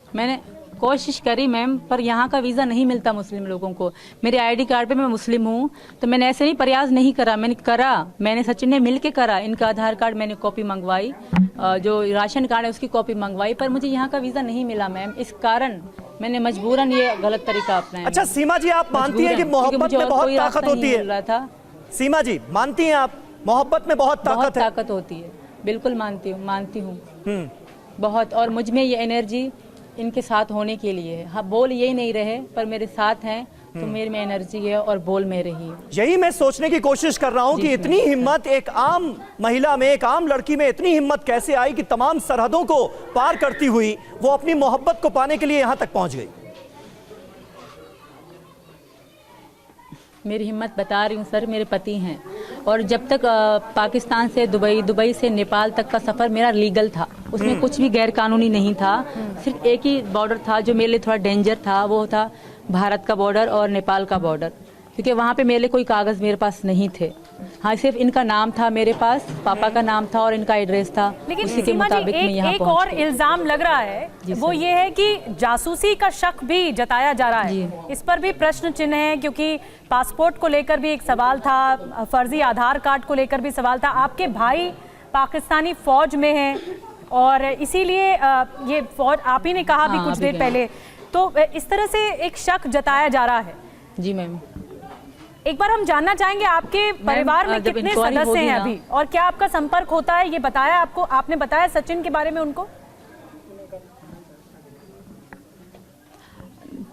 मैंने कोशिश करी मैम, पर यहाँ का वीज़ा नहीं मिलता मुस्लिम लोगों को। मेरे आईडी कार्ड पे मैं मुस्लिम हूँ, तो मैंने ऐसे नहीं प्रयास नहीं करा, मैंने सचिन ने मिल के करा। इनका आधार कार्ड मैंने कॉपी मंगवाई, जो राशन कार्ड है उसकी कॉपी मंगवाई, पर मुझे यहाँ का वीज़ा नहीं मिला मैम। इस कारण मैंने मजबूरन ये गलत तरीका अपनाया। अच्छा सीमा जी, आप मानती हैं कि मोहब्बत में बहुत ताकत होती है? था सीमा जी मानती हैं आप मोहब्बत में बहुत ताकत होती है? बिल्कुल मानती हूँ बहुत। और मुझ में ये एनर्जी इनके साथ होने के लिए है। हाँ, बोल यही नहीं रहे पर मेरे साथ हैं तो मेरे में एनर्जी है और बोल मेरे ही है। यही मैं सोचने की कोशिश कर रहा हूं कि इतनी हिम्मत एक आम महिला में, एक आम लड़की में इतनी हिम्मत कैसे आई कि तमाम सरहदों को पार करती हुई वो अपनी मोहब्बत को पाने के लिए यहां तक पहुंच गई। मेरी हिम्मत बता रही हूँ सर, मेरे पति हैं और जब तक पाकिस्तान से दुबई से नेपाल तक का सफ़र मेरा लीगल था, उसमें कुछ भी गैर कानूनी नहीं था। सिर्फ एक ही बॉर्डर था जो मेरे लिए थोड़ा डेंजर था, वो था भारत का बॉर्डर और नेपाल का बॉर्डर, क्योंकि वहाँ पे मेरे लिए कोई कागज़ मेरे पास नहीं थे। हाँ, सिर्फ इनका नाम था मेरे पास, पापा का नाम था और इनका एड्रेस था। लेकिन उसी के सीमा जी, मुताबिक मैं यहाँ एक और पहुँच गई। इल्जाम लग रहा है, वो ये है कि जासूसी का शक भी जताया जा रहा है। इस पर भी प्रश्न चिन्ह है, क्योंकि पासपोर्ट को लेकर भी एक सवाल था, फर्जी आधार कार्ड को लेकर भी सवाल था। आपके भाई पाकिस्तानी फौज में हैं और इसीलिए ये फौज, आप ही ने कहा भी कुछ देर पहले, तो इस तरह से एक शक जताया जा रहा है। जी मैम, एक बार हम जानना चाहेंगे आपके परिवार में कितने सदस्य हैं अभी और क्या आपका संपर्क होता है? ये बताया आपको, आपने बताया सचिन के बारे में उनको?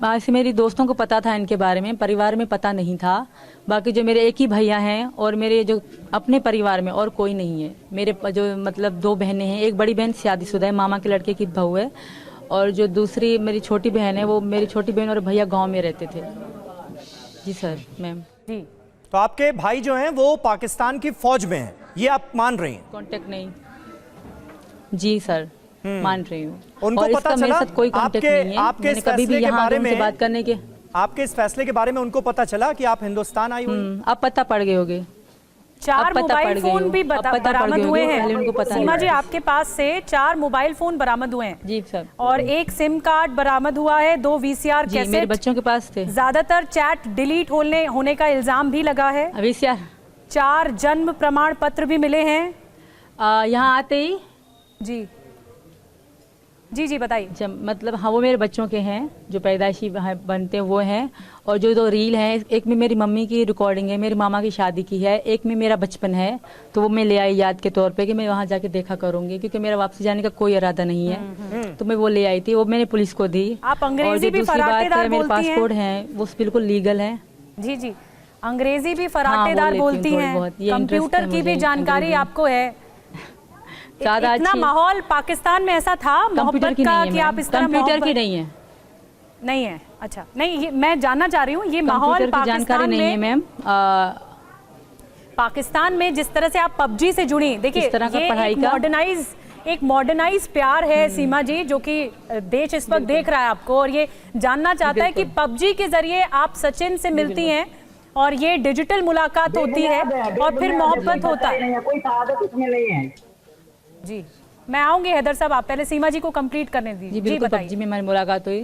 ऐसे मेरी दोस्तों को पता था इनके बारे में, परिवार में पता नहीं था। बाकी जो मेरे एक ही भैया हैं और मेरे जो अपने परिवार में और कोई नहीं है। मेरे जो मतलब 2 बहनें हैं, एक बड़ी बहन शादीशुदा है, मामा के लड़के की बहू है, और जो दूसरी मेरी छोटी बहन है, वो मेरी छोटी बहन और भैया गांव में रहते थे। जी सर, मैम जी। तो आपके भाई जो हैं वो पाकिस्तान की फौज में हैं, ये आप मान रही हैं? कांटेक्ट नहीं। जी सर, मान रही हूँ। उनको और पता इसका मेरे चला साथ कोई कांटेक्ट नहीं है। आपके मैंने इस कभी भी फैसले के यहाँ बारे उनसे में बात करने के, आपके इस फैसले के बारे में उनको पता चला कि आप हिंदुस्तान आई हुई? अब पता पड़ गए होगे। 4 मोबाइल फोन भी बरामद हुए हैं। सीमा जी, आपके पास से 4 मोबाइल फोन बरामद हुए हैं। जी सर। और 1 सिम कार्ड बरामद हुआ है, 2 VCR कैसेट मेरे बच्चों के पास थे। ज्यादातर चैट डिलीट होने का इल्जाम भी लगा है। VCR 4 जन्म प्रमाण पत्र भी मिले हैं। यहाँ आते ही जी जी जी बताइए। जब मतलब हाँ, वो मेरे बच्चों के हैं जो पैदाइशी बनते हैं वो हैं, और जो 2 रील हैं, एक में मेरी मम्मी की रिकॉर्डिंग है, मेरी मामा की शादी की है, एक में मेरा बचपन है, तो वो मैं ले आई याद के तौर पे कि मैं वहाँ जाके देखा करूंगी, क्योंकि मेरा वापसी जाने का कोई इरादा नहीं है। तो मैं वो ले आई थी, वो मैंने पुलिस को दी। आप अंग्रेजी भी फराटेदार मेरे बोलती हैं। पासपोर्ट हैं वो बिल्कुल लीगल है। जी जी, अंग्रेजी भी फराटेदार बोलती हैं, कंप्यूटर की भी जानकारी आपको है। इतना माहौल पाकिस्तान में ऐसा था मोहब्बत का कि आप इस तरह कंप्यूटर की नहीं है। अच्छा, नहीं, ये मैं जानना चाह रही हूँ, ये माहौल पाकिस्तान नहीं है मैम। पाकिस्तान में जिस तरह से आप PUBG से जुड़ी, देखिए ये एक मॉडर्नाइज प्यार है सीमा जी, जो कि देश इस वक्त देख रहा है आपको, और ये जानना चाहता है कि PUBG के जरिए आप सचिन से मिलती हैं और ये डिजिटल मुलाकात होती है और फिर मोहब्बत होता है। कोई शहादत इसमें नहीं है। जी, मैं आऊंगी हैदर साहब, आप पहले सीमा जी को कंप्लीट करने दीजिए। जी बिल्कुल, PUBG में हमारी मुलाकात हुई।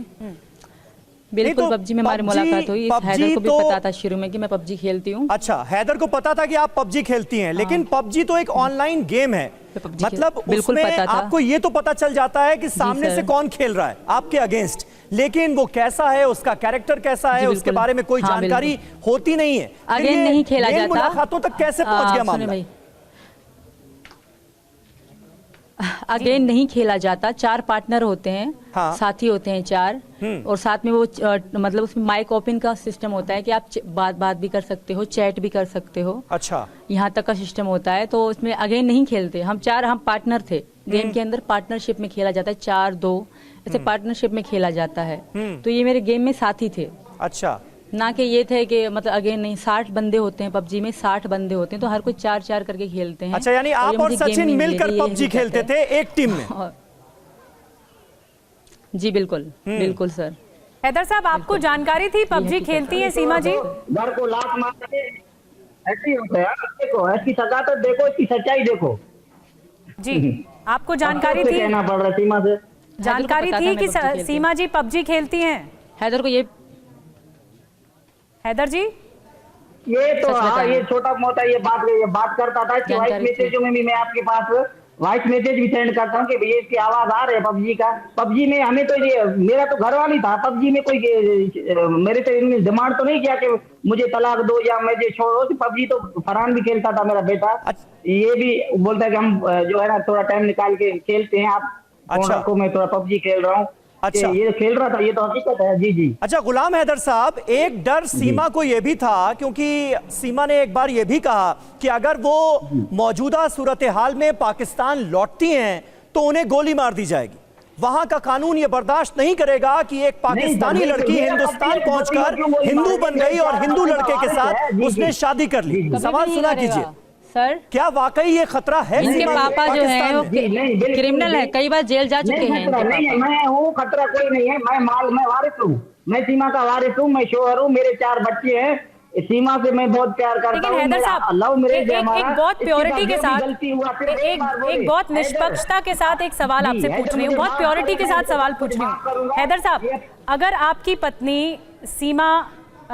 बिल्कुल, PUBG में हमारी मुलाकात हुई। हैदर को भी पता था शुरू में कि मैं PUBG खेलती हूँ। अच्छा, हैदर को पता था कि आप PUBG खेलती हैं, लेकिन PUBG तो एक ऑनलाइन गेम है, मतलब उसमें आपको ये तो पता चल जाता है कि सामने से कौन खेल रहा है आपके अगेंस्ट, लेकिन वो कैसा है, उसका कैरेक्टर कैसा है, उसके बारे में कोई जानकारी होती नहीं है। अगेन नहीं खेला जाता। मुलाकातों तक कैसे पहुंच गया मामला? अगेन नहीं खेला जाता। 4 पार्टनर होते हैं, साथी होते हैं 4, और साथ में वो मतलब उसमें माइक ओपन का सिस्टम होता है कि आप बात भी कर सकते हो, चैट भी कर सकते हो। अच्छा, यहाँ तक का सिस्टम होता है। तो उसमें अगेन नहीं खेलते। हम पार्टनर थे गेम के अंदर, पार्टनरशिप में खेला जाता है, 4-2 ऐसे पार्टनरशिप में खेला जाता है। तो ये मेरे गेम में साथी थे। अच्छा, ना कि ये थे कि मतलब अगेन नहीं। 60 बंदे होते हैं PUBG में, 60 बंदे होते हैं, तो हर कोई 4-4 करके खेलते हैं। अच्छा, यानी आप और सचिन मिलकर PUBG खेलते थे एक टीम में? जी बिल्कुल, बिल्कुल सर। हैदर साहब, आपको जानकारी थी PUBG खेलती है सीमा जी? घर को लात मार के ऐसे ही होता है। देखो इसकी सजा तो देखो, इसकी सच्चाई देखो। जी, आपको जानकारी थी? कहना पड़ रहा सीमा से जानकारी थी कि सीमा जी PUBG खेलती हैं? हैदर को ये, हैदर जी ये तो हाँ, ये छोटा मोटा ये बात करता था कि वाइस मैसेजों में भी मैं आपके पास वॉइस मैसेज भी सेंड करता हूँ कि भैया इसकी आवाज आ रही है पबजी का। पबजी में हमें तो ये मेरा तो घर वाली था, पबजी में कोई मेरे तो इनमें डिमांड तो नहीं किया कि मुझे तलाक दो या मुझे छोड़ो। तो पबजी तो फरहान भी खेलता था मेरा बेटा, ये भी बोलता है कि हम जो है ना थोड़ा टाइम निकाल के खेलते हैं, आप फोन रखो, मैं थोड़ा पबजी खेल रहा हूँ। अच्छा, ये खेल रहा था, ये तो हकीकत है। जी जी। अच्छा गुलाम हैदर साहब, एक डर सीमा को यह भी था, क्योंकि सीमा ने एक बार यह भी कहा कि अगर वो मौजूदा सूरत हाल में पाकिस्तान लौटती हैं तो उन्हें गोली मार दी जाएगी। वहां का कानून ये बर्दाश्त नहीं करेगा कि एक पाकिस्तानी लड़की हिंदुस्तान पहुंचकर हिंदू बन गई और हिंदू लड़के के साथ उसने शादी कर ली। सवाल सुना कीजिए सर, क्या वाकई ये खतरा है? इनके पापा जो है वो क्रिमिनल है, कई बार जेल जा चुके हैं। नहीं, मैं हूँ, खतरा कोई नहीं है। मैं वारिस हूँ, मैं सीमा का वारिस हूँ, मैं शोहर हूँ, मेरे 4 बच्चे हैं। सीमा से मैं बहुत प्यार करता हूँ। हैदर साहब, एक बहुत प्योरिटी के साथ, एक बहुत निष्पक्षता के साथ एक सवाल आपसे पूछ रही हूँ, बहुत प्योरिटी के साथ सवाल पूछ रही हूँ। हैदर साहब, अगर आपकी पत्नी सीमा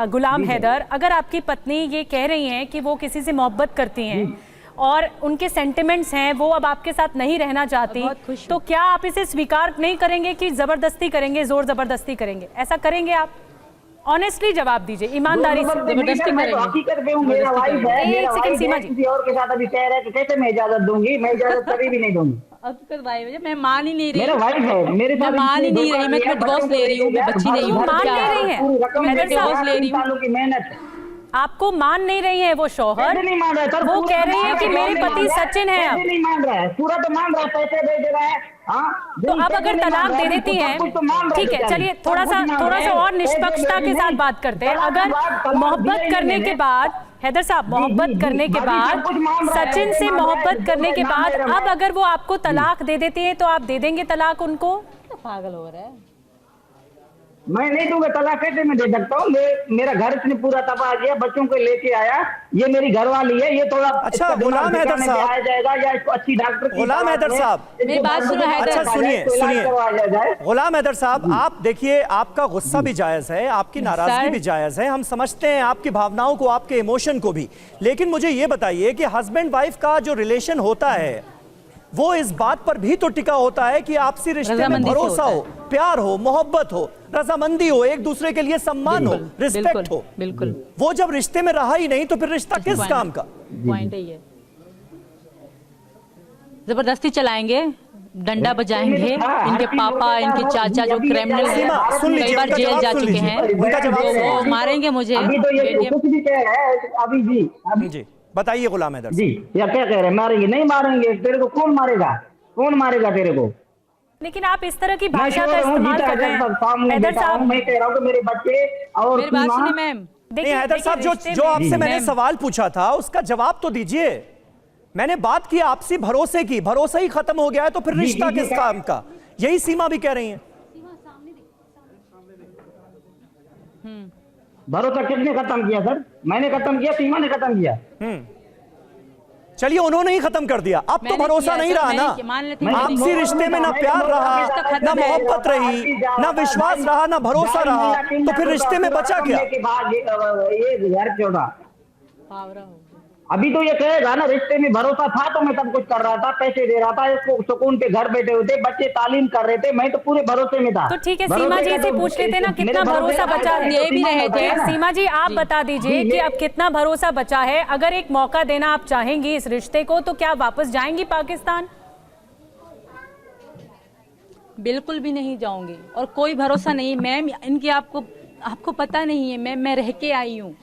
गुलाम हैदर, अगर आपकी पत्नी ये कह रही हैं कि वो किसी से मोहब्बत करती हैं और उनके सेंटिमेंट्स हैं, वो अब आपके साथ नहीं रहना चाहती, तो क्या आप इसे स्वीकार नहीं करेंगे कि जबरदस्ती करेंगे, जोर जबरदस्ती करेंगे? ऐसा करेंगे आप? ऑनेस्टली जवाब दीजिए, ईमानदारी से। जबरदस्ती हकीकत में मेरा वाइफ है, एक सेकंड सीमा जी, किसी और के साथ अभी कह रहा है कि कैसे मैं इजाजत दूंगी? मैं इजाजत कभी भी नहीं दूंगी। मैं मान ही नहीं रही, मेरा वाइफ है, मेरे मैं मान ही नहीं रही, मैं डिवोर्स ले रही हूँ, मैं बच्ची नहीं हूँ। मान नहीं रही है हैदर साहब, सालों की मेहनत। आपको मान नहीं रही है वो शौहर? नहीं मान रहा है सर, वो कह रही है कि मेरे पति सचिन है। अब नहीं मान रहा है, पूरा तो मान रहा है, पैसे दे रहा है। तो अब अगर तलाक दे देती हैं, ठीक है, चलिए थोड़ा सा और निष्पक्षता के साथ बात करते हैं। अगर मोहब्बत करने के बाद, हैदर साहब, मोहब्बत करने के बाद, सचिन से मोहब्बत करने के बाद अब अगर वो आपको तलाक दे देती है तो आप दे देंगे तलाक उनको? पागल हो रहा है। मैं नहीं दूंगा तलाक, कैसे मैं दे सकता हूँ? मेरा घर इसने पूरा तबाह किया, बच्चों को लेके आया, ये मेरी घरवाली है, ये थोड़ा अच्छा गुलाम हैदर साहब, आया जाएगा या इसको अच्छी डॉक्टर गुलाम हैदर साहब, मेरी बात सुनो हैदर। अच्छा सुनिए गुलाम हैदर साहब, आप देखिए, आपका गुस्सा भी जायज है, आपकी नाराजगी भी जायज है, हम समझते हैं आपकी भावनाओं को, आपके इमोशन को भी, लेकिन मुझे ये बताइए कि हस्बैंड वाइफ का जो रिलेशन होता है वो इस बात पर भी तो टिका होता है कि आपसी रिश्ते में भरोसा हो, प्यार हो, मोहब्बत हो, रजामंदी हो, एक दूसरे के लिए सम्मान हो, रिस्पेक्ट हो। बिल्कुल। वो जब रिश्ते में रहा ही नहीं तो फिर रिश्ता किस काम का? पॉइंट है ये। जबरदस्ती चलाएंगे, डंडा बजाएंगे, इनके पापा, इनके चाचा जो क्रिमिनल हैं, कई बार जेल जा चुके हैं, वो मारेंगे मुझे। अभी तो ये कुछ भी कह रहा है अभी जी, बताइए गुलाम हैदर जी, या क्या कह रहे हैं? मारेंगे? नहीं मारेंगे, तेरे को कौन मारेगा? कौन मारेगा तेरे को? लेकिन आप इस तरह की भाषा का इस्तेमाल कर रहे हैं हैदर साहब। मैं कह रहा हूँ कि मेरे बच्चे और मेरी बात सुनिए मैम। देखिए हैदर साहब, जो आपसे मैंने सवाल पूछा था उसका जवाब तो दीजिए। मैंने बात की आपसी भरोसे की, भरोसा ही खत्म हो गया है तो फिर रिश्ता किस काम का? यही सीमा भी कह रही है। भरोसा किसने खत्म किया सर? मैंने खत्म किया, सीमा ने खत्म किया। चलिए उन्होंने ही खत्म कर दिया, अब तो भरोसा नहीं रहा ना। आपसी रिश्ते में ना प्यार रहा, ना मोहब्बत रही, ना विश्वास रहा, ना भरोसा रहा, तो फिर रिश्ते में बचा क्या? ये घर छोड़ा। अभी तो ये कहेगा ना, रिश्ते में भरोसा था तो मैं सब कुछ कर रहा था, पैसे दे रहा था, इसको सुकून पे घर बैठे हुए थे, बच्चे तालीम कर रहे थे, मैं तो पूरे भरोसे में था। तो ठीक है, सीमा जी से पूछ लेते ना कितना भरोसा बचा है। ये भी रहे थे। सीमा जी, आप बता दीजिए कि अब कितना भरोसा बचा है? अगर एक मौका देना आप चाहेंगी इस रिश्ते को, तो क्या वापस जाएंगी पाकिस्तान? बिल्कुल भी नहीं जाऊंगी, और कोई भरोसा नहीं मैम। इनकी आपको पता नहीं है, मैं रह के आई हूँ,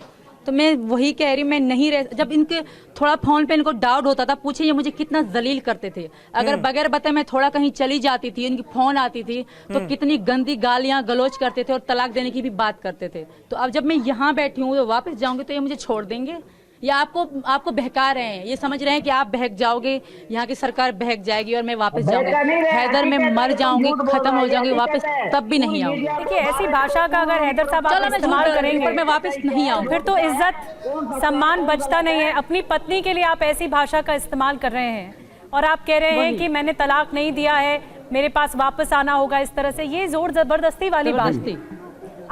तो मैं वही कह रही, मैं नहीं रह। जब इनके थोड़ा फोन पे इनको डाउट होता था, पूछे ये मुझे कितना जलील करते थे। अगर बगैर बताए मैं थोड़ा कहीं चली जाती थी, इनकी फोन आती थी तो कितनी गंदी गालियां गलोच करते थे और तलाक देने की भी बात करते थे। तो अब जब मैं यहाँ बैठी हूँ, तो वापस जाऊंगी तो ये मुझे छोड़ देंगे? या आपको बहका रहे हैं? ये समझ रहे हैं कि आप बहक जाओगे, यहाँ की सरकार बहक जाएगी और मैं वापस जाऊंगी, हैदर में मर जाऊंगी, खत्म हो जाऊंगी, वापस तब भी नहीं आऊंगी। देखिए, ऐसी भाषा का अगर हैदर साहब आप इस्तेमाल करेंगे, मैं वापस नहीं आऊंगी, फिर तो इज्जत सम्मान बचता नहीं है। अपनी पत्नी के लिए आप ऐसी भाषा का इस्तेमाल कर रहे हैं और आप कह रहे हैं कि मैंने तलाक नहीं दिया है, मेरे पास वापस आना होगा। इस तरह से ये जोर जबरदस्ती वाली बात थी।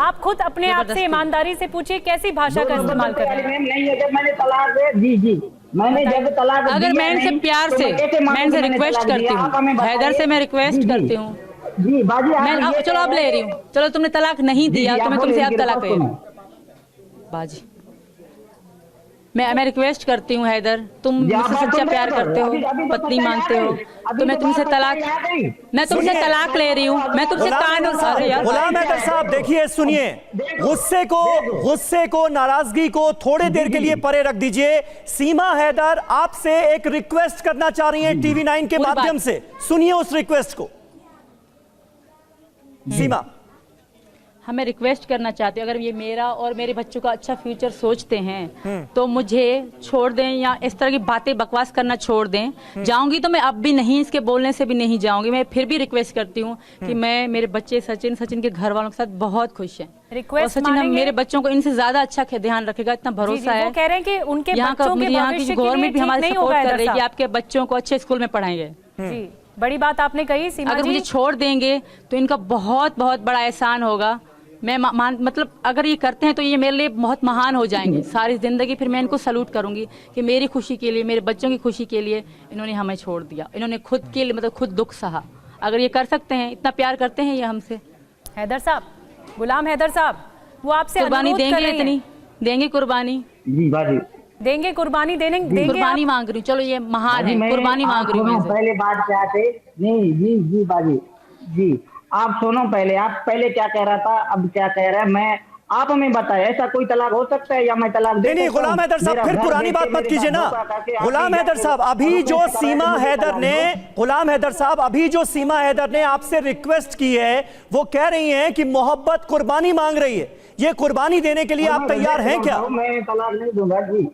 आप खुद अपने आप से ईमानदारी से पूछिए कैसी भाषा का इस्तेमाल कर रहे हैं। नहीं है, जब मैंने तलाक दे जी मैंने जब तलाक अगर दिया मैं इनसे नहीं, प्यार तो से कैसे मानूं मैं इनसे कि मैंने रिक्वेस्ट तलाक करती दिया? आप हमें हूँ, बताइए। हैदर से मैं रिक्वेस्ट जी, जी। करती हूँ। जी बाजी, आप मैं ये चलो अब कह ले रहे रही हूँ, चलो तुमने तलाक नहीं जी, दिया जी, तो आप मैं बोलिए, तुमसे अब इनकी तलाक ले रिपोर्ट रही हूँ। बाजी, मैं रिक्वेस्ट करती हूँ हैदर, तुम जी, आप मुझसे बात सच्चा सुन रहे प्यार हो? करते हो, अभी तो पत्नी सच्चाई आ मानते हो, गई। अभी तो मैं तो तुमसे बात तलाक, सच्चाई आ गई। मैं तुमसे सुनिए, तलाक ले रही हूँ, मैं तुमसे गुलाम कानून, हैदर साहब, अरे यार गुलाम हैदर साहब, देखिए सुनिए, गुस्से को नाराजगी को थोड़े देर के लिए परे रख दीजिए। सीमा हैदर आपसे एक रिक्वेस्ट करना चाह रही हैं टीवी 9 के पूरी माध्यम बात। से, सुनिए उस रिक्वेस्ट को। सीमा, हमें रिक्वेस्ट करना चाहते हैं, अगर ये मेरा और मेरे बच्चों का अच्छा फ्यूचर सोचते हैं तो मुझे छोड़ दें, या इस तरह की बातें बकवास करना छोड़ दें। जाऊंगी तो मैं अब भी नहीं, इसके बोलने से भी नहीं जाऊंगी। मैं फिर भी रिक्वेस्ट करती हूँ कि मैं, मेरे बच्चे सचिन के घर वालों के साथ बहुत खुश हैं, और रिक्वेस्ट सचिन हम मानेंगे? मेरे बच्चों को इनसे ज्यादा अच्छा ध्यान रखेगा, इतना जी, भरोसा है। वो कह रहे हैं कि उनके यहाँ का बच्चों के यहाँ की भविष्य के लिए गवर्नमेंट भी ठीक हमारी नहीं होगा सपोर्ट कर हैदर रही है कि साहब। आपके बच्चों को अच्छे स्कूल में पढ़ाएंगे। जी, बड़ी बात आपने कही सीमा अगर जी। मुझे छोड़ देंगे तो इनका बहुत बहुत बड़ा एहसान होगा। मैं मतलब अगर ये करते हैं तो ये मेरे लिए बहुत महान हो जाएंगे सारी जिंदगी। फिर मैं इनको सलूट करूंगी कि मेरी खुशी के लिए, मेरे बच्चों की खुशी के लिए इन्होंने हमें छोड़ दिया। इन्होंने खुद के लिए मतलब खुद दुख सहा। अगर ये कर सकते हैं, इतना प्यार करते हैं ये हमसे, हैदर साहब, गुलाम हैदर साहब, वो आपसे कुर्बानी अनुरोध कर देंगे, रही हैं। इतनी देंगे कुर्बानी, जी बाजी, देंगे कुर्बानी, देंगे कुर्बानी आप? मांग रही हूँ। चलो ये महान बाजी, है, मैं कुर्बानी मांग रही हूँ आप मैं सुनो, इनसे। पहले बात क्या थे? नहीं जी जी बाजी जी, आप सुनो पहले, आप पहले क्या कह रहा था, अब क्या कह रहा है? मैं, आप हमें बताएं, ऐसा कोई तलाक हो सकता है या मैं तलाक दे नहीं, सकता हूं? गुलाम हैदर साहब, मेरा फिर घर पुरानी बेच के बात मत मेरे कीजिए साथ ना। धोखा करके आप गुलाम ये हैदर जाके साहब, अभी अपने जो कराए सीमा मुझे हैदर तलाक ने, दो। गुलाम हैदर साहब, अभी जो सीमा हैदर ने आपसे रिक्वेस्ट की है, वो कह रही हैं कि मोहब्बत कुर्बानी मांग रही है। ये कुर्बानी देने के लिए आप तैयार हैं क्या? मैं तलाक नहीं दूंगा जी,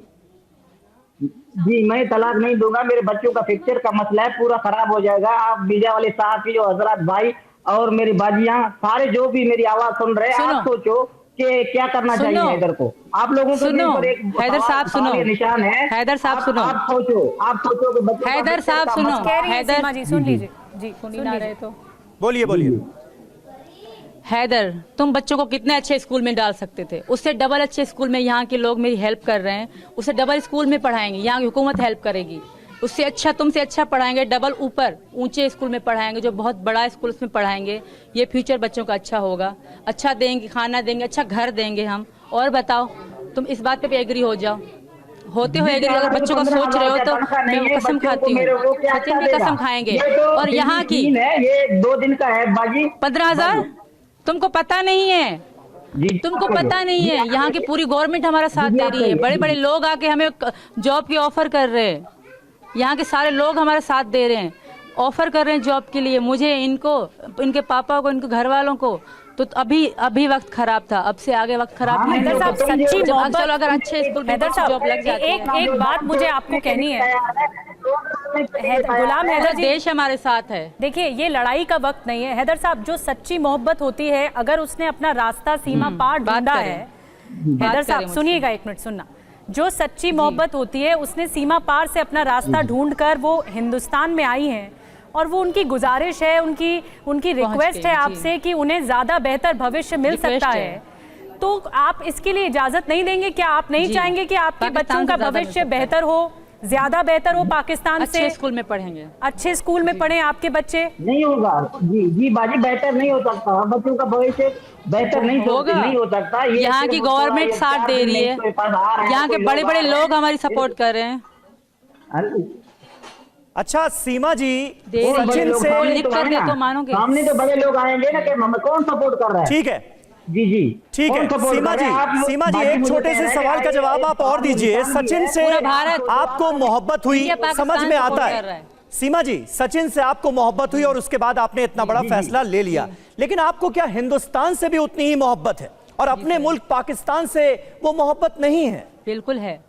जी मैं तलाक नहीं दूंगा। मेरे बच्चों का फ्यूचर का मसला है, पूरा खराब हो जाएगा। आप मीडिया वाले साहब की जो हजरत भाई और मेरी बाजियां, सारे जो भी मेरी आवाज सुन रहे हैं, आप सोचो कि क्या करना चाहिए हैदर को। आप लोगों को सुनो, पर एक हैदर साहब सुनो, निशान है। हैदर साहब सुनो, आप सोचो कि बच्चों का हैदर फ्यूचर साहब का सुनो, मसला- कह रही है हैदर- सीमा जी, सुन लीजिए जी, सुन ही सुन ना लीजिए। रहे तो बोलिए। हैदर, तुम बच्चों को कितने अच्छे स्कूल में डाल सकते थे, उससे डबल अच्छे स्कूल में यहाँ के लोग मेरी हेल्प कर रहे हैं, उससे डबल स्कूल में पढ़ाएंगे, यहाँ की हुकूमत हेल्प करेगी, उससे अच्छा, तुमसे अच्छा पढ़ाएंगे, डबल ऊपर ऊंचे स्कूल में पढ़ाएंगे, जो बहुत बड़ा स्कूल उसमें पढ़ाएंगे। ये फ्यूचर बच्चों का अच्छा होगा, अच्छा देंगे, खाना देंगे, अच्छा घर देंगे हम। और बताओ, तुम इस बात पे भी एग्री हो जाओ, होते हुए एग्री अगर बच्चों का सोच रहे हो तो मैं कसम खाती हूँ, सचिन की कसम खाएंगे। और यहाँ की ये 2 दिन का है बाजी, 15,000 तुमको पता नहीं है, तुमको पता नहीं है। यहाँ की पूरी गवर्नमेंट हमारा साथ दे रही है, बड़े बड़े लोग आके हमें जॉब की ऑफर कर रहे हैं, यहाँ के सारे लोग हमारा साथ दे रहे हैं, ऑफर कर रहे हैं जॉब के लिए मुझे, इनको, इनके पापा को, इनके घर वालों को। तो अभी वक्त खराब था, अब से आगे वक्त खराब नहीं हैदर होगा। साहब, सच्ची मोहब्बत, चलो अगर अच्छे स्कूल में हैदर साहब, जॉब लग जाती है, एक बात मुझे आपको कहनी है, गुलाम हैदर जी, देश हमारे साथ है। देखिए ये लड़ाई का वक्त नहीं है हैदर साहब। जो सच्ची मोहब्बत होती है, अगर उसने अपना रास्ता सीमा पार बात ढूंढा करें। है, हैदर साहब मुझसे। सुनिएगा, एक मिनट सुनना। जो सच्ची मोहब्बत होती है, उसने सीमा पार से अपना रास्ता ढूंढकर वो हिंदुस्तान में आई हैं, और वो उनकी गुजारिश है, उनकी रिक्वेस्ट है आपसे कि उन्हें ज्यादा बेहतर भविष्य मिल सकता है। तो आप इसके लिए इजाजत नहीं देंगे क्या? आप नहीं चाहेंगे कि आपके बच्चों का भविष्य बेहतर हो, ज्यादा बेहतर हो, पाकिस्तान से अच्छे स्कूल में पढ़ेंगे, अच्छे स्कूल में पढ़े आपके बच्चे? नहीं होगा जी बाजी, बेहतर नहीं हो सकता, बच्चों का भविष्य बेहतर नहीं हो सकता। यहाँ की गवर्नमेंट साथ दे रही है, यहाँ के बड़े बड़े लोग हमारी सपोर्ट कर रहे हैं। अच्छा सीमा जी, सचिन से लिख कर दे तो मानोगे? सामने तो बड़े लोग आएंगे ना कि हमें कौन सपोर्ट कर रहा है। ठीक है, जी ठीक है सीमा जी, एक छोटे से सवाल का जवाब आप और दीजिए। सचिन से आपको मोहब्बत हुई, समझ में आता है सीमा जी, सचिन से आपको मोहब्बत हुई और उसके बाद आपने इतना बड़ा फैसला ले लिया, लेकिन आपको क्या हिंदुस्तान से भी उतनी ही मोहब्बत है और अपने मुल्क पाकिस्तान से वो मोहब्बत नहीं है? बिल्कुल है,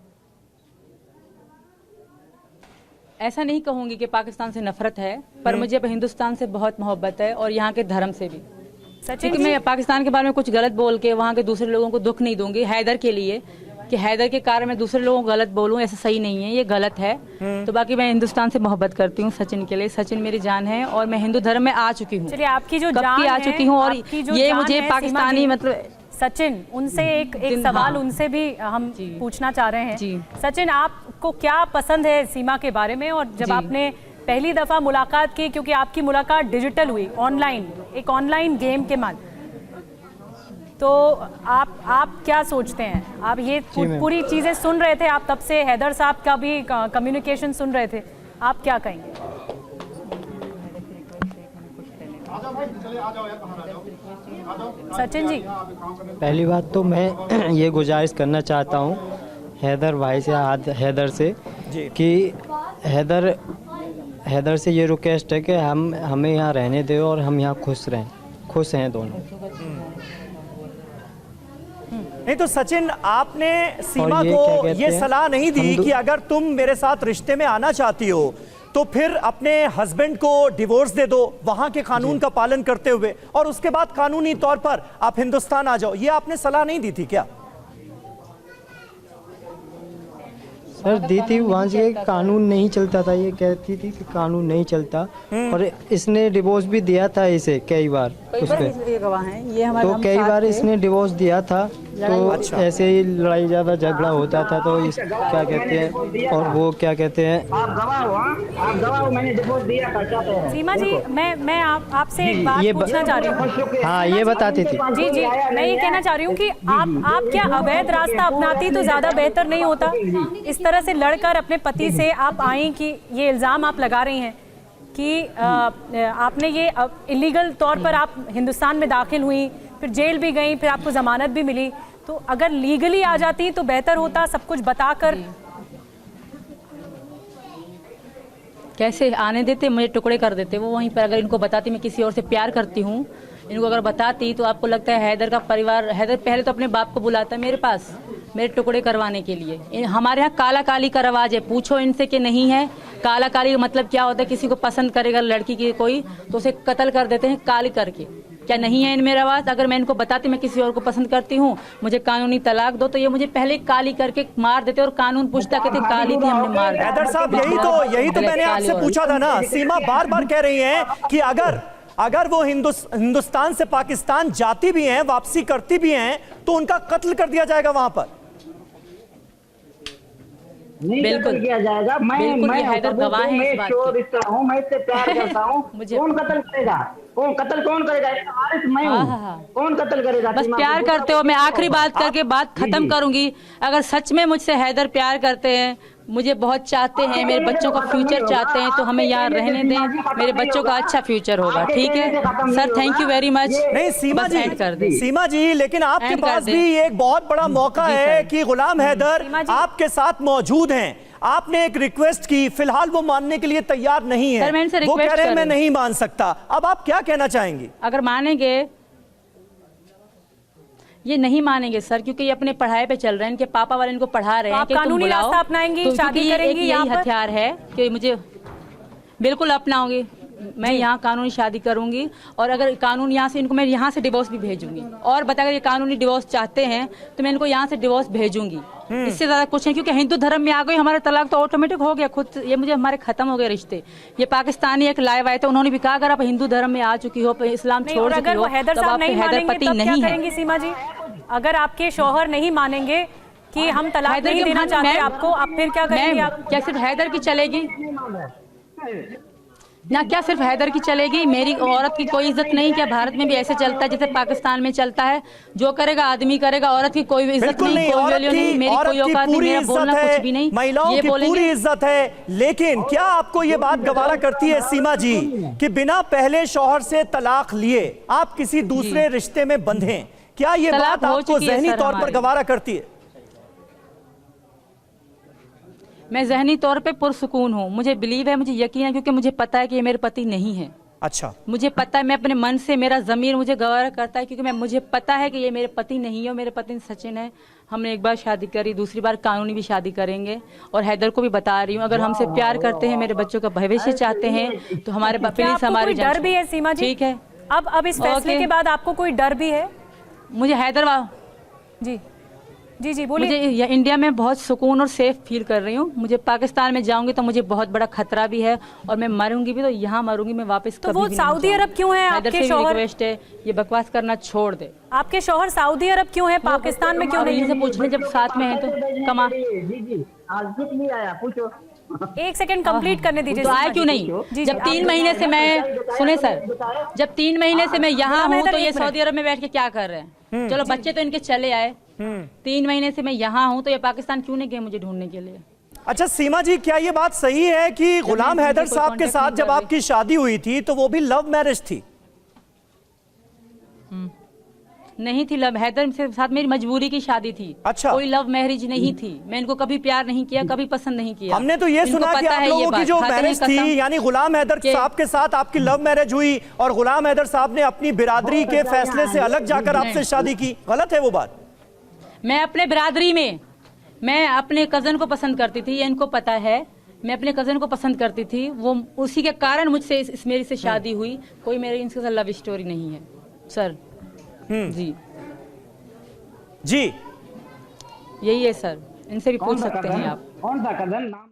ऐसा नहीं कहूंगी कि पाकिस्तान से नफरत है, पर मुझे अब हिंदुस्तान से बहुत मोहब्बत है और यहाँ के धर्म से भी। सचिन क्योंकि मैं पाकिस्तान के बारे में कुछ गलत बोल के वहाँ के दूसरे लोगों को दुख नहीं दूंगी, हैदर के लिए, कि हैदर के कारण मैं दूसरे लोगों को गलत बोलूं, ऐसा सही नहीं है, ये गलत है। तो बाकी मैं हिंदुस्तान से मोहब्बत करती हूँ सचिन के लिए, सचिन मेरी जान है और मैं हिंदू धर्म में आ चुकी हूँ। चलिए, आपकी जो कब जान की आ चुकी हूँ और ये मुझे पाकिस्तानी मतलब सचिन, उनसे एक सवाल उनसे भी हम पूछना चाह रहे हैं। सचिन, आप आपको क्या पसंद है सीमा के बारे में, और जब आपने पहली दफा मुलाकात की, क्योंकि आपकी मुलाकात डिजिटल हुई, ऑनलाइन, एक ऑनलाइन गेम के माध्यम, तो आप क्या सोचते हैं? आप ये पूरी चीजें सुन रहे थे, आप तब से हैदर साहब का भी कम्युनिकेशन सुन रहे थे, आप क्या कहेंगे? सचिन जी, पहली बात तो मैं ये गुजारिश करना चाहता हूँ हैदर भाई से, हैदर से कि हैदर से ये रिक्वेस्ट है कि हमें यहाँ रहने दो और हम यहाँ खुश हैं दोनों। नहीं तो सचिन, आपने सीमा को ये सलाह नहीं दी कि अगर तुम मेरे साथ रिश्ते में आना चाहती हो तो फिर अपने हस्बैंड को डिवोर्स दे दो वहां के कानून का पालन करते हुए, और उसके बाद कानूनी तौर पर आप हिंदुस्तान आ जाओ, ये आपने सलाह नहीं दी थी क्या? सर दी थी, वहाँ से कानून नहीं चलता था, ये कहती थी कि कानून नहीं चलता, और इसने डिवोर्स भी दिया था इसे कई बार, तो कई बार इसने डिवोर्स दिया था, तो ऐसे ही लड़ाई ज्यादा झगड़ा होता था, तो इस क्या कहते हैं, और वो क्या कहते हैं, आप गवाह हो, मैंने डिवोर्स दिया था। क्या कह रहे हैं? सीमा जी, मैं आपसे एक बात पूछना चाह रही हूँ। हाँ ये बताती थी। जी जी, मैं ये कहना चाह रही हूँ कि आप क्या अवैध रास्ता अपनाती तो ज्यादा बेहतर नहीं होता? इस तरह से लड़कर अपने पति से आप आई, कि ये इल्जाम आप लगा रही हैं कि आपने ये इलीगल तौर पर आप हिंदुस्तान में दाखिल हुई, फिर जेल भी गई, फिर आपको जमानत भी मिली, तो अगर लीगली आ जाती तो बेहतर होता, सब कुछ बताकर। कैसे आने देते, मुझे टुकड़े कर देते वो वहीं पर। अगर इनको बताती मैं किसी और से प्यार करती हूँ, इनको अगर बताती, तो आपको लगता है हैदर का परिवार, हैदर पहले तो अपने बाप को बुलाता है मेरे पास मेरे टुकड़े करवाने के लिए। हमारे यहाँ काला काली का रवाज है, पूछो इनसे कि नहीं है। काला काली का मतलब क्या होता है? किसी को पसंद करेगा लड़की की कोई, तो उसे कत्ल कर देते हैं काली करके। क्या नहीं है इनमें रवाज? अगर मैं इनको बताती मैं किसी और को पसंद करती हूँ, मुझे कानूनी तलाक दो, तो ये मुझे पहले काली करके मार देते, और कानून पूछता कहते काली थी, हमने मार दिया। हैदर साहब, यही तो मैंने आपसे पूछा था ना। सीमा बार बार कह रही हैं कि अगर वो हिंदुस्तान से पाकिस्तान जाती भी हैं, वापसी करती भी हैं, तो उनका कत्ल कर दिया जाएगा वहां पर। नहीं कत्ल किया जाएगा। मैं हैदर गवाह है इस बात की। हूँ, मैं इससे प्यार करता हूँ। कौन कत्ल करेगा? कौन करेगा? मैं हूँ। कौन कत्ल करेगा? बस प्यार करते हो। मैं आखिरी बात करके बात खत्म करूंगी। अगर सच में मुझसे हैदर प्यार करते हैं, मुझे बहुत चाहते हैं, मेरे बच्चों का फ्यूचर चाहते हैं, तो हमें यहाँ रहने दें, मेरे बच्चों का अच्छा फ्यूचर होगा। ठीक है sir, thank you very much. नहीं सीमा जी, लेकिन आपके पास भी एक बहुत बड़ा मौका है कि गुलाम हैदर आपके साथ मौजूद हैं। आपने एक रिक्वेस्ट की, फिलहाल वो मानने के लिए तैयार नहीं है, वो कह रहे हैं मैं नहीं मान सकता। अब आप क्या कहना चाहेंगी? अगर मानेंगे, ये नहीं मानेंगे सर, क्योंकि ये अपने पढ़ाई पे चल रहे हैं, इनके पापा वाले इनको पढ़ा रहे हैं कि तुम बुलाओ, अपनाएंगी, शादी करेंगी। यही हथियार है कि मुझे बिल्कुल अपनाऊंगी। मैं यहाँ कानूनी शादी करूंगी, और अगर कानून यहाँ से, इनको मैं यहाँ से डिवोर्स भी भेजूंगी। और बता, अगर ये कानूनी डिवोर्स चाहते हैं तो मैं इनको यहाँ से डिवोर्स भेजूंगी। इससे ज्यादा कुछ नहीं, क्योंकि हिंदू धर्म में आ गई, हमारा तलाक तो ऑटोमेटिक हो गया खुद। ये मुझे हमारे खत्म हो गए रिश्ते। ये पाकिस्तानी एक लाइव आए थे, उन्होंने भी कहा अगर आप हिंदू धर्म में आ चुकी हो, इस्लाम छोड़ चुकी हो, तब आपके हैदर पति नहीं है। सीमा जी, अगर आपके शौहर नहीं मानेंगे कि हम तलाक नहीं देना चाहते आपको, आप फिर क्या करेंगे? आप क्या सिर्फ हैदर की चलेगी ना? क्या सिर्फ हैदर की चलेगी? मेरी औरत की कोई इज्जत नहीं? क्या भारत में भी ऐसे चलता है जैसे पाकिस्तान में चलता है? जो करेगा आदमी करेगा, औरत की कोई इज्जत नहीं, कोई वैल्यू नहीं, मेरी कोई औकात नहीं, मेरा बोलना कुछ भी नहीं। महिलाओं की पूरी इज्जत है। लेकिन क्या आपको ये बात गवारा करती है सीमा जी कि बिना पहले शौहर से तलाक लिए आप किसी दूसरे रिश्ते में बंधे? क्या ये बात आपको ज़हनी तौर पर गवारा करती है? मैं ज़हनी तौर पे पुरसुकून हूँ, मुझे बिलीव है, मुझे यकीन है, क्योंकि मुझे पता है कि ये मेरे पति नहीं है। अच्छा, मुझे पता है, मैं अपने मन से, मेरा ज़मीर मुझे गवारा करता है, क्योंकि मुझे पता है कि ये मेरे पति नहीं है। और मेरे पति सचिन है। हमने एक बार शादी करी, दूसरी बार कानूनी भी शादी करेंगे। और हैदर को भी बता रही हूँ, अगर हमसे प्यार करते हैं, मेरे बच्चों का भविष्य चाहते हैं, तो हमारे प्लीज हमारे डर भी है सीमा जी? ठीक है, अब इस फैसले के बाद आपको कोई डर भी है? मुझे हैदर जी जी जी बोलिए। मुझे इंडिया में बहुत सुकून और सेफ फील कर रही हूँ। मुझे पाकिस्तान में जाऊंगी तो मुझे बहुत बड़ा खतरा भी है, और मैं मरूंगी भी तो यहाँ मरूंगी, मैं वापस तो कभी वो भी सऊदी नहीं अरब क्यों है? जाऊंगी। आपके हैदर से भी शौहर रिक्वेस्ट है, ये बकवास करना छोड़ दे। आपके शौहर सऊदी अरब क्यों है, पाकिस्तान में क्यों नहीं इनसे है? पूछ ले, जब साथ में है तो कमा। जी जी आज कुछ नहीं आया, पूछो। एक सेकंड कंप्लीट करने दीजिए। तो आया सीमा क्यों जी। नहीं? जी, जब जी, 3 आप महीने से मैं, सुने सर, जब 3 महीने से मैं यहाँ गुलाम हूँ हैदर, तो ये एक मिनट। सऊदी अरब में बैठ के क्या कर रहे हैं? चलो बच्चे तो इनके चले आए, 3 महीने से मैं यहाँ हूँ तो ये पाकिस्तान क्यों नहीं गए मुझे ढूंढने के लिए? अच्छा सीमा जी, क्या ये बात सही है कि गुलाम हैदर कोई साहब के कांटेक्ट साथ नहीं जब कर रहे। आपकी शादी हुई थी तो वो भी लव मैरिज थी? नहीं थी लव, हैदर के साथ मेरी मजबूरी की शादी थी। अच्छा। कोई लव मैरिज नहीं थी। मैं इनको कभी प्यार नहीं किया, कभी पसंद नहीं किया। हमने तो ये इनको सुना कि पता आप है ये लोगों की बात। जो खाते हैं मैरिज कसम थी, यानी गुलाम हैदर कि- साहब के साथ आपकी लव मैरिज हुई और गुलाम हैदर साहब ने अपनी बिरादरी के फैसले से अलग जाकर आपसे शादी की, गलत है वो बात? मैं अपने बिरादरी में, मैं अपने कजन को पसंद करती थी, ये इनको पता है। मैं अपने कजन को पसंद करती थी, वो उसी के कारण मुझसे मेरी से शादी हुई। कोई मेरी इनके साथ लव स्टोरी नहीं है सर। जी जी यही है सर, इनसे भी पूछ सकते हैं आप। कौन सा कजन? नाम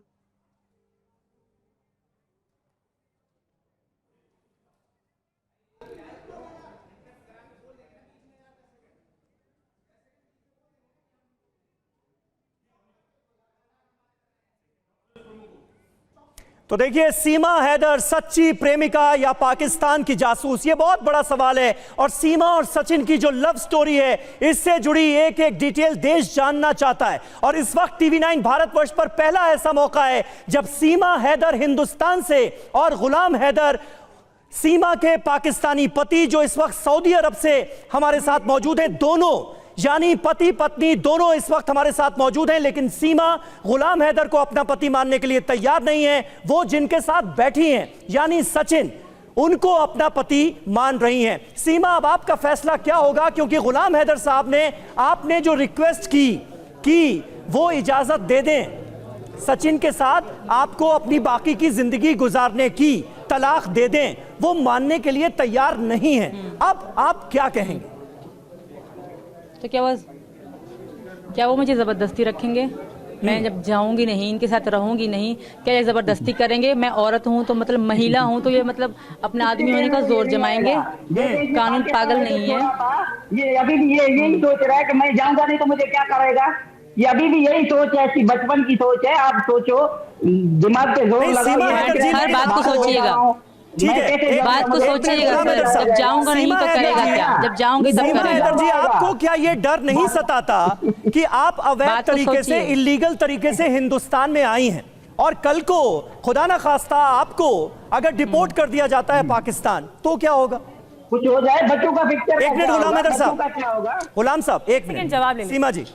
तो देखिए, सीमा हैदर सच्ची प्रेमिका या पाकिस्तान की जासूस, ये बहुत बड़ा सवाल है। और सीमा और सचिन की जो लव स्टोरी है, इससे जुड़ी एक एक डिटेल देश जानना चाहता है। और इस वक्त TV9 भारतवर्ष पर पहला ऐसा मौका है जब सीमा हैदर हिंदुस्तान से और गुलाम हैदर सीमा के पाकिस्तानी पति जो इस वक्त सऊदी अरब से हमारे साथ मौजूद हैं, दोनों यानी पति पत्नी दोनों इस वक्त हमारे साथ मौजूद हैं। लेकिन सीमा गुलाम हैदर को अपना पति मानने के लिए तैयार नहीं है। वो जिनके साथ बैठी हैं यानी सचिन, उनको अपना पति मान रही हैं। सीमा, अब आपका फैसला क्या होगा? क्योंकि गुलाम हैदर साहब ने आपने जो रिक्वेस्ट की वो इजाजत दे दें सचिन के साथ आपको अपनी बाकी की जिंदगी गुजारने की, तलाक दे दें, वो मानने के लिए तैयार नहीं है। अब आप क्या कहेंगे? तो क्या वो मुझे जबरदस्ती रखेंगे? मैं जब जाऊंगी नहीं, इनके साथ रहूंगी नहीं, क्या ये जबरदस्ती करेंगे? मैं औरत हूँ तो मतलब महिला हूँ तो ये मतलब अपना आदमी होने का जोर जमाएंगे। कानून पागल नहीं है। ये अभी भी ये यही सोच रहा है कि मैं जाऊंगा नहीं तो मुझे क्या करेगा। ये अभी भी यही सोच है, ऐसी बचपन की सोच है। आप सोचो, दिमाग पे जोर नहीं, लगाओ। सीमा हैदर जी, हर बात को सोचिएगा। ठीक है, बात को सोचिएगा सर, जब जाऊंगा नहीं तो करेगा क्या? जब जाऊंगी तब सीमा करेगा। हैदर जी, आपको क्या ये डर नहीं सताता कि आप अवैध बात तो तरीके से, सोचिए। इलीगल तरीके से हिंदुस्तान में आई हैं और कल को खुदा ना खास्ता आपको अगर डिपोर्ट कर दिया जाता है पाकिस्तान, तो क्या होगा? कुछ हो जाए, बच्चों का पिक्चर। एक मिनट गुलाम हैदर साहब, क्या होगा? गुलाम साहब एक मिनट जवाब ले लीजिए। सीमा जी,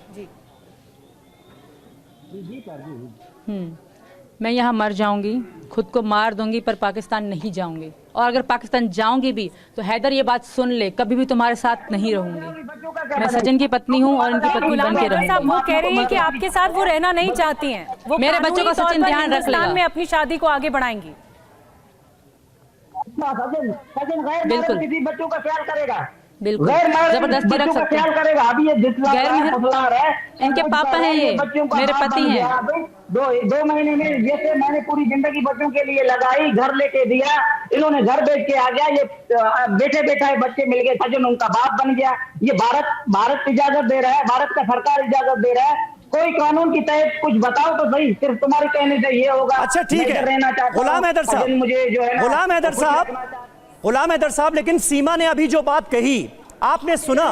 मैं यहाँ मर जाऊंगी, खुद को मार दूंगी, पर पाकिस्तान नहीं जाऊंगी। और अगर पाकिस्तान जाऊंगी भी तो हैदर ये बात सुन ले, कभी भी तुम्हारे साथ नहीं रहूंगी। मैं सचिन की पत्नी हूँ और इनकी पत्नी गुलाम बन के हैदर साहब, वो रहूंगी। कह रही हैं कि आपके साथ वो रहना नहीं चाहती हैं। वो मेरे बच्चों का कानूनी तौर सचिन पर ध्यान रख हिंदुस्तान लेगा। में अपनी शादी को आगे बढ़ाएंगी। सचिन गैर बिल्कुल। किसी बच्चों का ख्याल करेगा, बिल्कुल गैर जबरदस्ती रख बच्चों का सकते ख्याल हैं। करेगा। अभी ये जितना गैर मेहर- फुसलार है, इनके पापा हैं ये, बच्चों का मेरे बाप पति बन हैं। गया। दो महीने में जैसे मैंने पूरी जिंदगी बच्चों के लिए लगाई, घर लेके दिया, इन्होंने घर बेच के आ गया। ये बैठे बैठे बच्चे मिल गए, सचिन उनका बाप बन गया। ये भारत इजाजत दे रहा है, भारत का सरकार इजाजत दे रहा है। कोई कानून की तहत कुछ बताओ तो सही, सिर्फ तुम्हारे कहने से ये होगा। अच्छा ठीक मैं है रहना चाहता हूं, गुलाम हैदर साहब, सचिन मुझे जो है ना, गुलाम हैदर साहब, लेकिन सीमा ने अभी जो बात कही आपने सुना?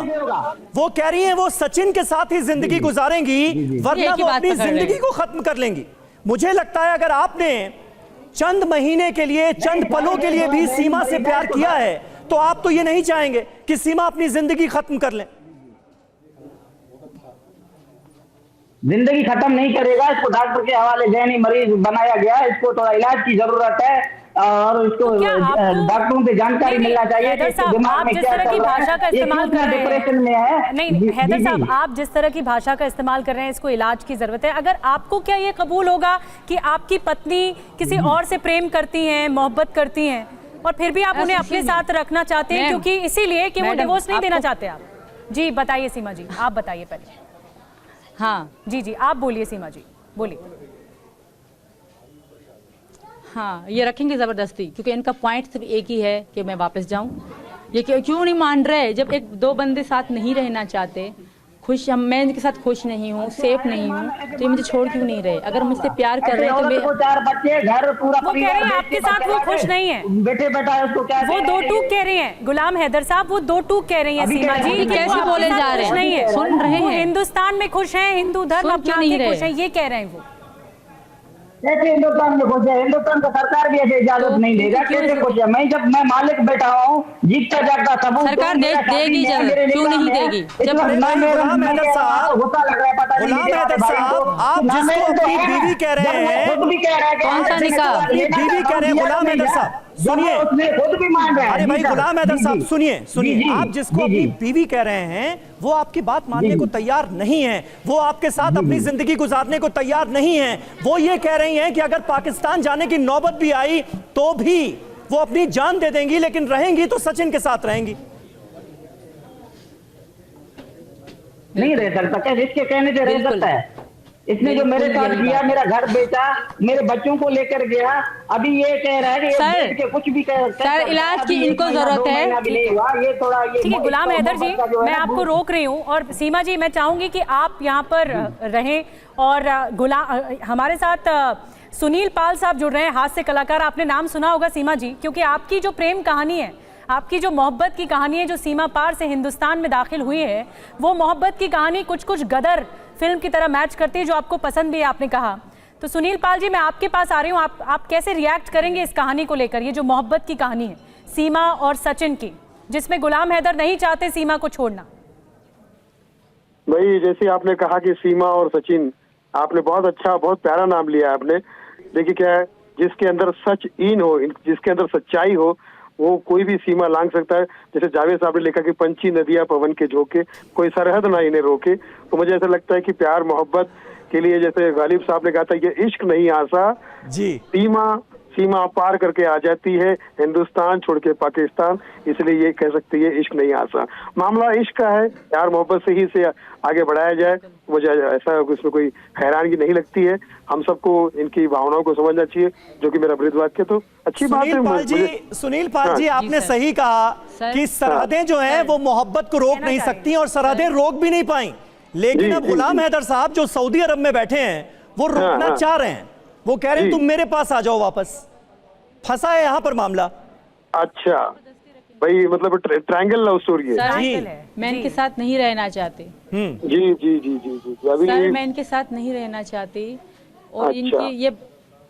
वो कह रही हैं वो सचिन के साथ ही जिंदगी गुजारेंगी, वरना एक ही वो बात अपनी पकड़ रहे हैं। जिंदगी को खत्म कर लेंगी। मुझे लगता है अगर आपने चंद महीने के लिए, चंद पलों के लिए भी सीमा से प्यार किया है तो आप तो ये नहीं चाहेंगे कि सीमा अपनी जिंदगी खत्म कर ले। जिंदगी खत्म नहीं करेगा। इसको डॉक्टर के हवाले जहनी मरीज बनाया गया है। इसको थोड़ा इलाज की जरूरत है और इसको क्या आपको- डॉक्टरों से जानकारी नहीं, मिलना चाहिए हैदर कि इसके साहब, दिमाग आप में जिस क्या तरह की चल रहा है। भाषा का ये इस्तेमाल कितना कर रहे डिप्रेशन में हैं। है। नहीं हैदर जी, साहब, जी। आप जिस तरह की भाषा का इस्तेमाल कर रहे हैं, इसको इलाज की जरूरत है। अगर आपको क्या ये कबूल होगा कि आपकी पत्नी किसी और से प्रेम करती हैं, मोहब्बत करती हैं, और फिर भी आप उन्हें अपने साथ रखना चाहते हैं, क्योंकि इसीलिए कि वो मैडम, डिवोर्स नहीं देना आपको- चाहते आप? जी बताइए सीमा जी, आप बताइए पहले। हाँ जी जी, आप बोलिए सीमा जी, बोलिए। हाँ, ये रखेंगे जबरदस्ती, क्योंकि इनका पॉइंट सिर्फ एक ही है कि मैं वापस जाऊं। ये क्यों नहीं मान रहे? जब एक दो बंदे साथ नहीं रहना चाहते, मैं इनके साथ खुश नहीं हूँ, सेफ नहीं हूँ, तो ये मुझे छोड़ क्यों नहीं रहे? अगर मुझसे प्यार कर रहे हैं तो औरत को 4 बच्चे, घर पूरा वो कह रहे हैं आपके साथ वो खुश नहीं है, बेटे बेटा है, उसको क्या वो दो टूक कह रहे हैं गुलाम हैदर साहब, वो दो टूक कह रही हैं सीमा जी। अभी कि वो कैसे आपके बोले साथ जा रहे खुश हैं? नहीं है, सुन रहे वो हैं। हिंदुस्तान में खुश हैं, हिंदू धर्म सुन अपना क्यों नहीं के खुश रहे? हैं, ये कह रहे हैं वो। कैसे हिंदुस्तान में खुश है? हिंदुस्तान का सरकार भी ऐसे इजाजत नहीं देगा। कैसे खुश है? मैं मालिक बैठा हूँ, जीतता जागता सबूत सरकार दो, मेरा देगी शादी में, इजाजत, मेरे क्यों निकाह नहीं में, देगी? इस जब वक्त ना मेरे- गुलाम हैदर मेरे साहब, होता लग रहा है, पता नहीं गुलाम मेरे हैदर भाई साहब, को। आप ना जिसको मेरे तो अपनी है, बीवी कह रहे जब वो हैं, खुद भी कह रहा है कि कौन सा ऐसे निकाह? तो अपनी लेना बीवी तो कह रहे हैं, दिया गुलाम नहीं हैदर है। साहब, जब सुनिए। उसने खुद भी मान रहा है। अरे जी भाई सर, गुलाम हैदर जी, साहब, जी। सुनिए सुनिए, जी, जी, आप जिसको जी, अपनी जी। बीवी कह रहे हैं वो आपकी बात मानने जी, को जी। तैयार नहीं है, वो आपके साथ अपनी जिंदगी गुजारने को तैयार नहीं है। वो ये कह रही हैं कि अगर पाकिस्तान जाने की नौबत भी आई तो भी वो अपनी जान दे देंगी, लेकिन रहेंगी तो सचिन के साथ रहेंगी। नहीं रह सकता, कैसे इसके कहने से रह बिल्कुल। सकता है? इसने जो मेरे बिल्कुल साथ यही किया, बात। मेरा घर बेचा, मेरे बच्चों को लेकर गया, अभी ये कह रहा है कि ये सर, बेच के कुछ भी सर, इलाज की इनको जरूरत है। ये थोड़ा ये ठीक है गुलाम हैदर जी, मोहब्बत का जो है मैं ना, आपको रोक रही हूँ, और सीमा जी मैं चाहूंगी कि आप यहाँ पर रहें, और हमारे साथ सुनील पाल साहब जुड़ रहे हैं, हास्य कलाकार। आपने नाम सुना होगा सीमा जी, क्योंकि आपकी जो प्रेम कहानी है, आपकी जो मोहब्बत की कहानी है, जो सीमा पार से हिंदुस्तान में दाखिल हुई है, वो मोहब्बत की कहानी कुछ कुछ गदर फिल्म की तरह मैच करती है, जो आपको पसंद भी है, आपने कहा। तो सुनील पाल जी, मैं आपके पास आ रही हूँ, आप कैसे रिएक्ट करेंगे इस कहानी को लेकर, ये जो मोहब्बत की कहानी है सीमा और सचिन की, जिसमें गुलाम हैदर नहीं चाहते सीमा को छोड़ना। भाई जैसे आपने कहा कि सीमा और सचिन, आपने बहुत अच्छा, बहुत प्यारा नाम लिया आपने। देखिए क्या है, जिसके अंदर सच इन हो, जिसके अंदर सच्चाई हो, वो कोई भी सीमा लांघ सकता है। जैसे जावेद साहब ने लिखा कि पंछी नदियां पवन के झोंके, कोई सरहद ना इन्हें रोके। तो मुझे ऐसा लगता है कि प्यार मोहब्बत के लिए, जैसे गालिब साहब ने कहा था, ये इश्क नहीं आसा, जी सीमा पार करके आ जाती है हिंदुस्तान छोड़ के पाकिस्तान, इसलिए ये कह सकती है इश्क नहीं आसा। मामला इश्क का है, प्यार मोहब्बत से ही से आगे बढ़ाया जाए। मुझे ऐसा इसमें कोई हैरानगी नहीं लगती है। हम सबको इनकी भावनाओं को समझना चाहिए, जो कि मेरा वृद्ध वाक्य, तो अच्छी बात है। सुनील पाल जी, आपने सही कहा कि सरहदें जो हैं वो मोहब्बत को रोक नहीं सकती और सरहदें रोक भी नहीं पाई, लेकिन अब गुलाम हैदर साहब जो सऊदी अरब में बैठे हैं वो रोकना चाह रहे हैं। वो कह रहे हैं तुम मेरे पास आ जाओ वापस। फंसा है यहाँ पर मामला। अच्छा भाई, मतलब ट्रायंगल लव स्टोरी है। सर, मैं इनके साथ नहीं रहना चाहती। जी जी जी जी जी अभी सर, मैं इनके साथ नहीं रहना चाहती, और अच्छा। इनकी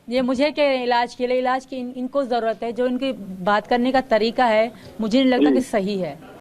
ये मुझे कह रहे हैं इलाज के लिए, इलाज की इनको जरूरत है। जो इनकी बात करने का तरीका है, मुझे नहीं लगता कि सही है।